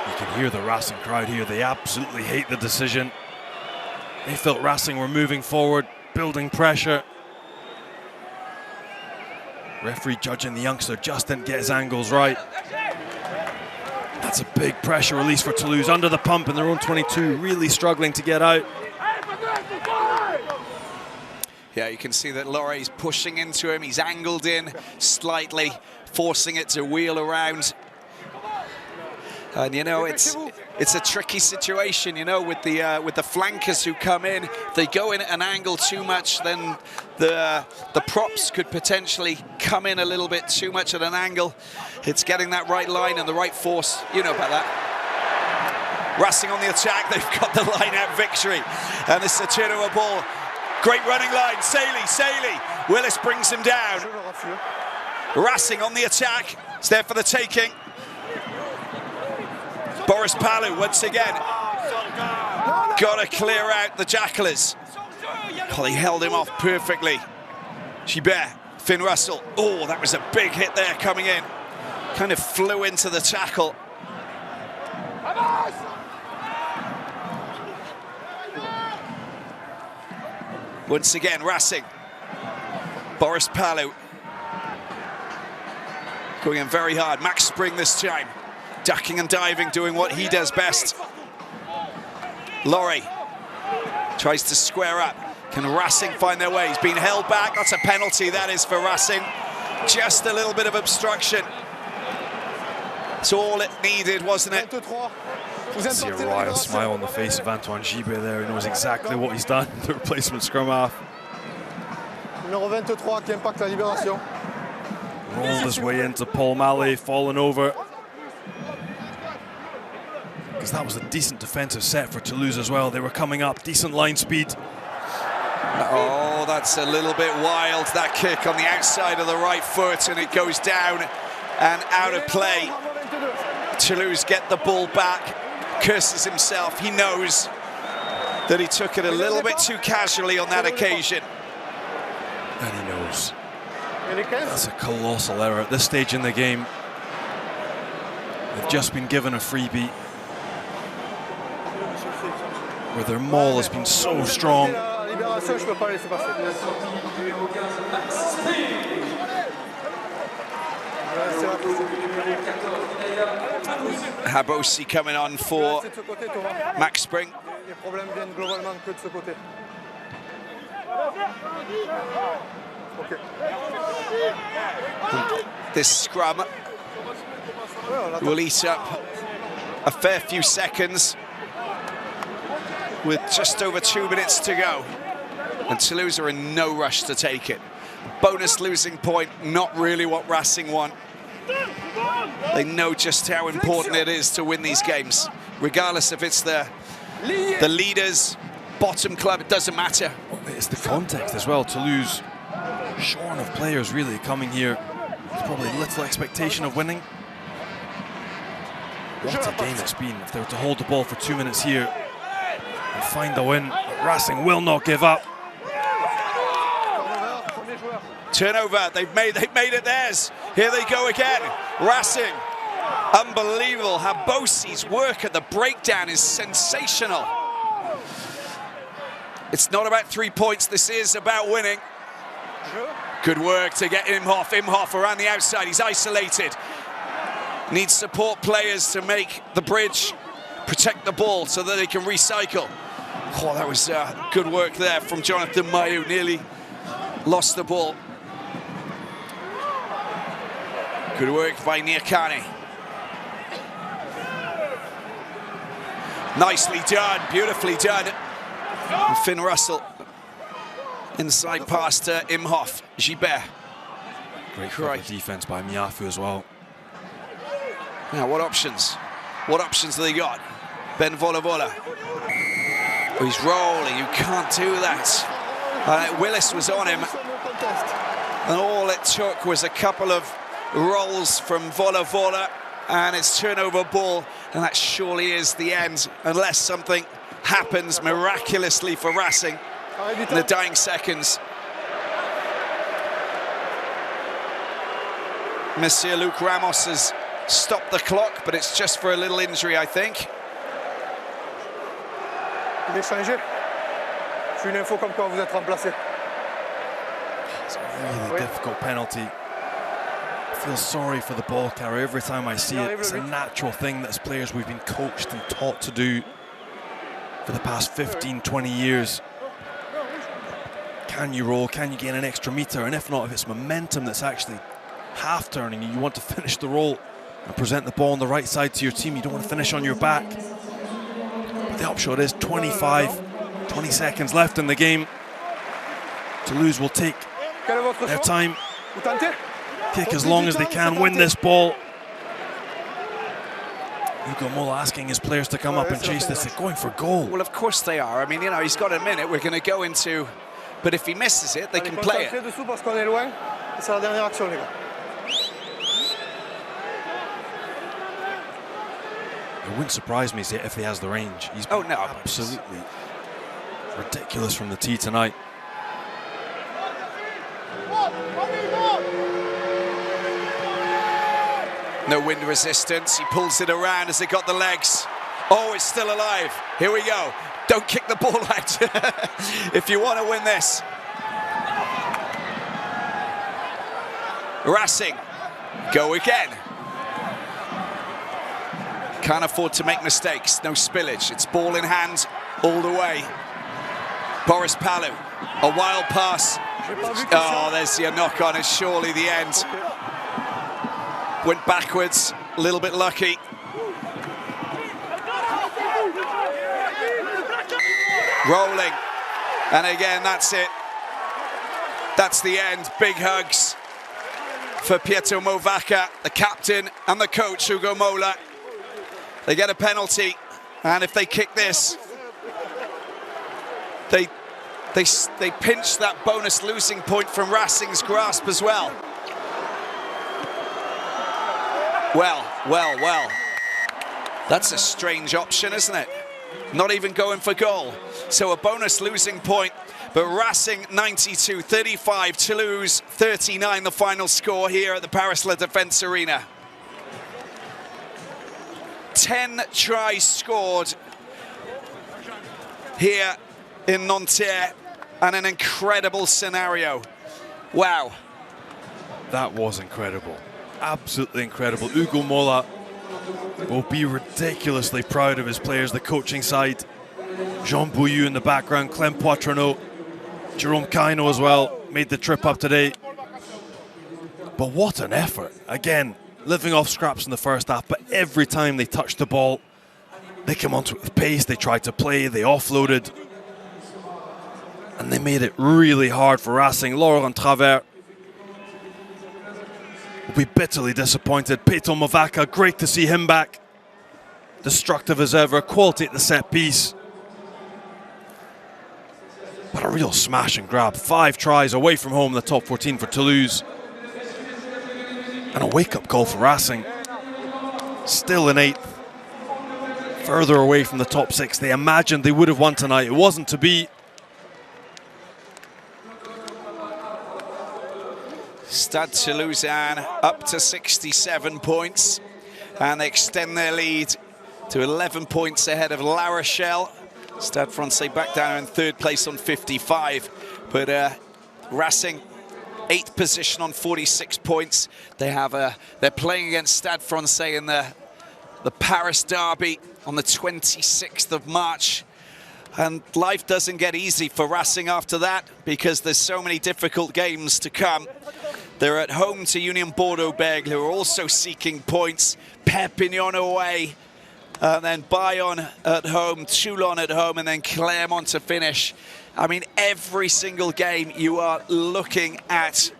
You can hear the Racing crowd here. They absolutely hate the decision. They felt Racing were moving forward, building pressure. Referee judging the youngster just didn't get his angles right. That's a big pressure release for Toulouse under the pump in their own 22, really struggling to get out. Yeah, you can see that Laurey's pushing into him. He's angled in slightly, forcing it to wheel around. And you know, it's a tricky situation, you know, with the flankers who come in. If they go in at an angle too much, then the props could potentially come in a little bit too much at an angle. It's getting that right line and the right force. You know about that. Racing on the attack. They've got the line-out victory. And this is a turnover ball. Great running line. Saley. Willis brings him down. Racing on the attack. It's there for the taking. Boris Palu once again. Got to clear out the Jackalers. Oh, he held him off perfectly. Gibert, Finn Russell. Oh, that was a big hit there coming in. Kind of flew into the tackle. Once again, Racing. Boris Palu. Going in very hard. Max Spring this time. Ducking and diving, doing what he does best. Laurey tries to square up. Can Racing find their way? He's been held back. That's a penalty, that is, for Racing. Just a little bit of obstruction. That's all it needed, wasn't it? See a royal smile on the face of Antoine Gibert there. He knows exactly what he's done. The replacement scrum half. Numéro 23 qui impacte la libération. Rolled his way into Paul Malley, falling over. Because that was a decent defensive set for Toulouse as well. They were coming up, decent line speed. Oh, that's a little bit wild, that kick on the outside of the right foot, and it goes down and out of play. Toulouse get the ball back, curses himself. He knows that he took it a little bit too casually on that occasion. And he knows. That's a colossal error at this stage in the game. They've just been given a freebie, where their maul has been so strong. Habosi coming on for Max Spring. This scrum will eat up a fair few seconds with just over 2 minutes to go. And Toulouse are in no rush to take it. Bonus losing point, not really what Racing want. They know just how important it is to win these games. Regardless if it's the leaders, bottom club, it doesn't matter. It's the context as well. Toulouse, shorn of players really coming here. There's probably little expectation of winning. What a game it's been. If they were to hold the ball for 2 minutes here and find the win, Racing will not give up. Turnover, they've made it theirs. Here they go again. Racing, unbelievable. Habosi's work at the breakdown is sensational. It's not about 3 points, this is about winning. Good work to get Imhoff. Imhoff around the outside, he's isolated. Needs support players to make the bridge, protect the ball so that they can recycle. Oh, that was good work there from Jonathan Mayu, nearly lost the ball. Good work by Nirkani. Nicely done, beautifully done. And Finn Russell inside past Imhoff. Gibert. Great cover defense by Miafu as well. Now, what options? What options do they got? Ben Volavola. Oh, he's rolling, you can't do that. Willis was on him. And all it took was a couple of rolls from Volavola, and it's turnover ball, and that surely is the end, unless something happens miraculously for Racing. in the dying seconds. Monsieur Luc Ramos has stopped the clock, but it's just for a little injury, I think. Il est changé. J'ai une info comme quoi vous êtes remplacé. It's a really difficult penalty. I feel sorry for the ball carrier every time I see it. It's a natural thing that as players we've been coached and taught to do for the past 15, 20 years. Can you roll? Can you gain an extra meter? And if not, if it's momentum that's actually half turning, you want to finish the roll and present the ball on the right side to your team. You don't want to finish on your back. But the upshot is 20 seconds left in the game. Toulouse will take their time, kick as long as they can, win this ball. Ugo Mola asking his players to come up and chase this. They're going for goal. Well, of course they are. I mean, you know, he's got a minute. We're going to go into... But if he misses it, they can play it. It wouldn't surprise me if he has the range. He's no, absolutely ridiculous from the tee tonight. No wind resistance. He pulls it around as it got the legs. Oh, it's still alive. Here we go. Don't kick the ball out if you want to win this. Racing, go again. Can't afford to make mistakes. No spillage. It's ball in hand all the way. Boris Palu, a wild pass. Oh, there's the knock on. It's surely the end. Went backwards, a little bit lucky. Rolling, and again, that's it. That's the end. Big hugs for Pietro Movaca, the captain, and the coach, Ugo Mola. They get a penalty, and if they kick this, they pinch that bonus losing point from Racing's grasp as well. Well. That's a strange option, isn't it? Not even going for goal. So a bonus losing point, but Racing 92-35, Toulouse 39, the final score here at the Paris La Défense Arena. 10 tries scored here in Nanterre, and an incredible scenario. Wow. That was incredible. Absolutely incredible. Ugo Mola will be ridiculously proud of his players, the coaching side. Jean Bouilloux in the background, Clem Poitrenaud, Jerome Kaino as well, made the trip up today. But what an effort. Again, living off scraps in the first half, but every time they touched the ball, they came onto it with pace, they tried to play, they offloaded. And they made it really hard for Racing. Laurent Travers will be bitterly disappointed. Pietro Movaca, great to see him back. Destructive as ever, quality at the set piece. But a real smash and grab. 5 tries away from home in the top 14 for Toulouse. And a wake-up call for Racing. Still in 8th. Further away from the top 6. They imagined they would have won tonight. It wasn't to be. Stade Toulousain up to 67 points. And they extend their lead to 11 points ahead of La Rochelle. Stade Francais back down in 3rd place on 55. But Racing, 8th position on 46 points. They're playing against Stade Francais in the Paris derby on the 26th of March. And life doesn't get easy for Racing after that, because there's so many difficult games to come. They're at home to Union Bordeaux-Bègles, who are also seeking points. Perpignan away, and then Bayonne at home, Toulon at home, and then Clermont to finish. I mean, every single game you are looking at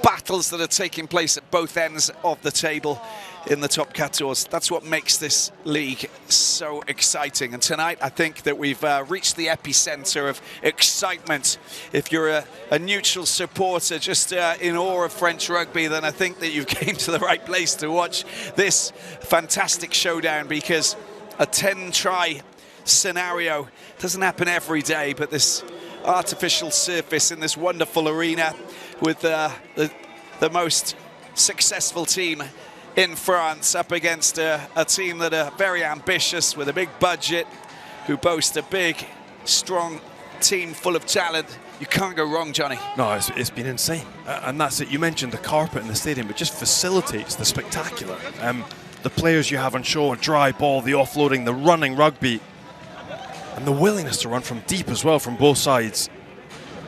battles that are taking place at both ends of the table in the top 14. That's what makes this league so exciting. And tonight, I think that we've reached the epicenter of excitement. If you're a neutral supporter just in awe of French rugby, then I think that you've came to the right place to watch this fantastic showdown, because a 10-try scenario doesn't happen every day, but this artificial surface in this wonderful arena with the most successful team in France up against a team that are very ambitious with a big budget, who boast a big, strong team full of talent. You can't go wrong, Johnny. No, it's been insane. And that's it. You mentioned the carpet in the stadium. It just facilitates the spectacular. The players you have on show, a dry ball, the offloading, the running rugby, and the willingness to run from deep as well from both sides.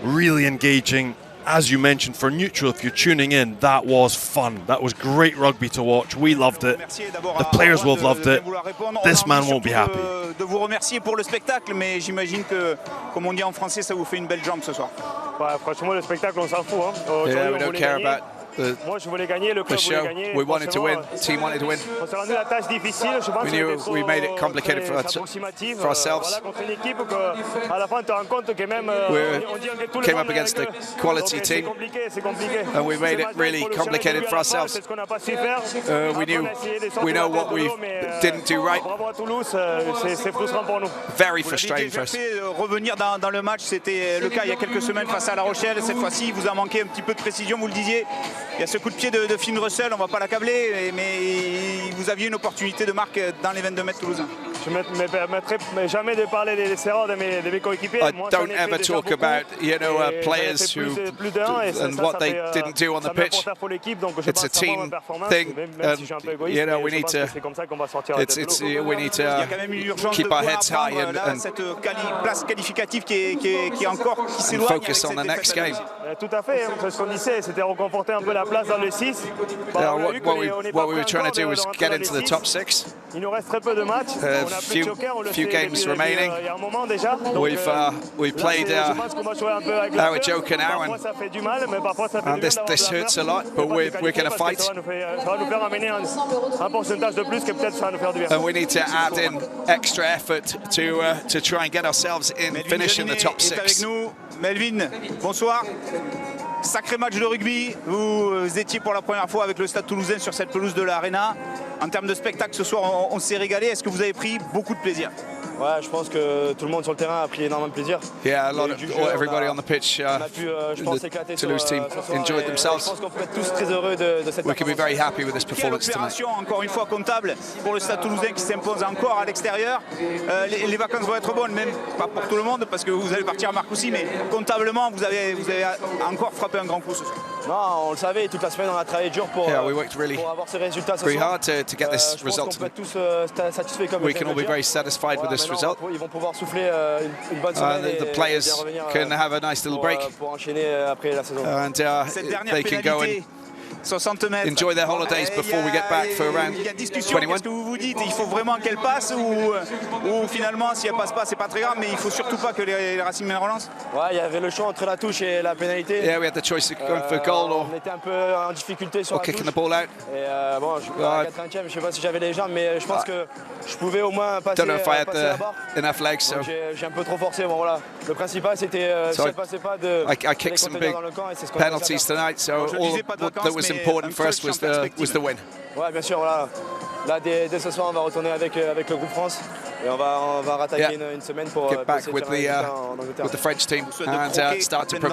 Really engaging. As you mentioned, for neutral, if you're tuning in, that was fun. That was great rugby to watch. We loved it. The players will have loved it. This man won't be happy. De vous remercier pour le spectacle, mais j'imagine que, comme on dit en français, ça vous fait une belle jambe ce soir. Ouais, franchement, le spectacle, on s'en fout. Yeah, we don't care about the show. We wanted to win. Team wanted to win. We knew we made it complicated for ourselves. We came up against a quality team, and we made it really complicated for ourselves. We know what we didn't do right. Very frustrating for us. Revenir dans le match, c'était le cas il y a quelques semaines face à La Rochelle. Cette fois-ci, il vous a manqué un petit peu de précision, vous le disiez. Il y a ce coup de pied de Finn Russell, on ne va pas l'accabler, mais vous aviez une opportunité de marque dans les 22 mètres toulousains. Je ne me permettrai jamais de parler des erreurs de mes coéquipiers. I don't ever talk about, players who and what they didn't do on the pitch. It's a team thing, and we need to keep our heads high and focus on the next game. Tout à fait, c'est ce qu'on disait, c'était reconforter un peu la place dans le 6. What we were trying to do was get into the top 6. Il nous reste très peu de matchs. Few games remaining. We've played our joker now, and this hurts a lot, but we're going to fight. And we need to add in extra effort to try and get ourselves in, finish in the top 6. Melvin, bonsoir. Sacré match de rugby. Vous étiez pour la première fois avec le Stade Toulousain sur cette pelouse de l'Arena. En termes de spectacle, ce soir, on s'est régalé. Est-ce que vous avez pris beaucoup de plaisir? Ouais, je pense que tout le monde sur le terrain a pris énormément de plaisir. Yeah, everybody on the pitch, the Toulouse team enjoyed themselves. Je pense qu'on peut être tous très heureux de cette We can be very happy with this performance tonight. Encore une fois comptable pour le Stade Toulousain qui s'impose encore à l'extérieur. Les vacances vont être bonnes, même pas pour tout le monde parce que vous allez partir à Marcoussis, mais comptablement vous avez encore frappé un grand coup ce soir. Non, on le savait, toute la semaine on a travaillé dur pour avoir ce résultat ce soir. Hard to get this result. Je pense qu'on peut être tous satisfaits comme we can all be very satisfied with this result. Ils vont pouvoir souffler une bonne semaine the players can have a nice little break pour enchaîner après la saison. And they can go and 60 mètres. Enjoy their holidays before we get back for around 21. Qu'est-ce que vous dites? Il faut vraiment qu'elle passe ou finalement si elle passe pas c'est pas très grave, mais il faut surtout pas que les Racing relancent? Ouais, il y avait le choix entre la touche et la pénalité. Yeah, we had the choice of going for a goal or on était un peu en difficulté sur la touche. Kicking the ball out. Et bon, à la 80e, je sais pas si j'avais les jambes, mais je pense que je pouvais au moins passer. Don't know if I had la barre. enough legs, so j'ai un peu trop forcé. Bon voilà, le principal c'était si elle passait pas de. I kicked some big penalties tonight, so all that was important for us was the win. Ouais, bien sûr, voilà. Là, dès ce soir, on va retourner avec le groupe France et on va rattaquer une semaine pour get back with the French team and start to prepare.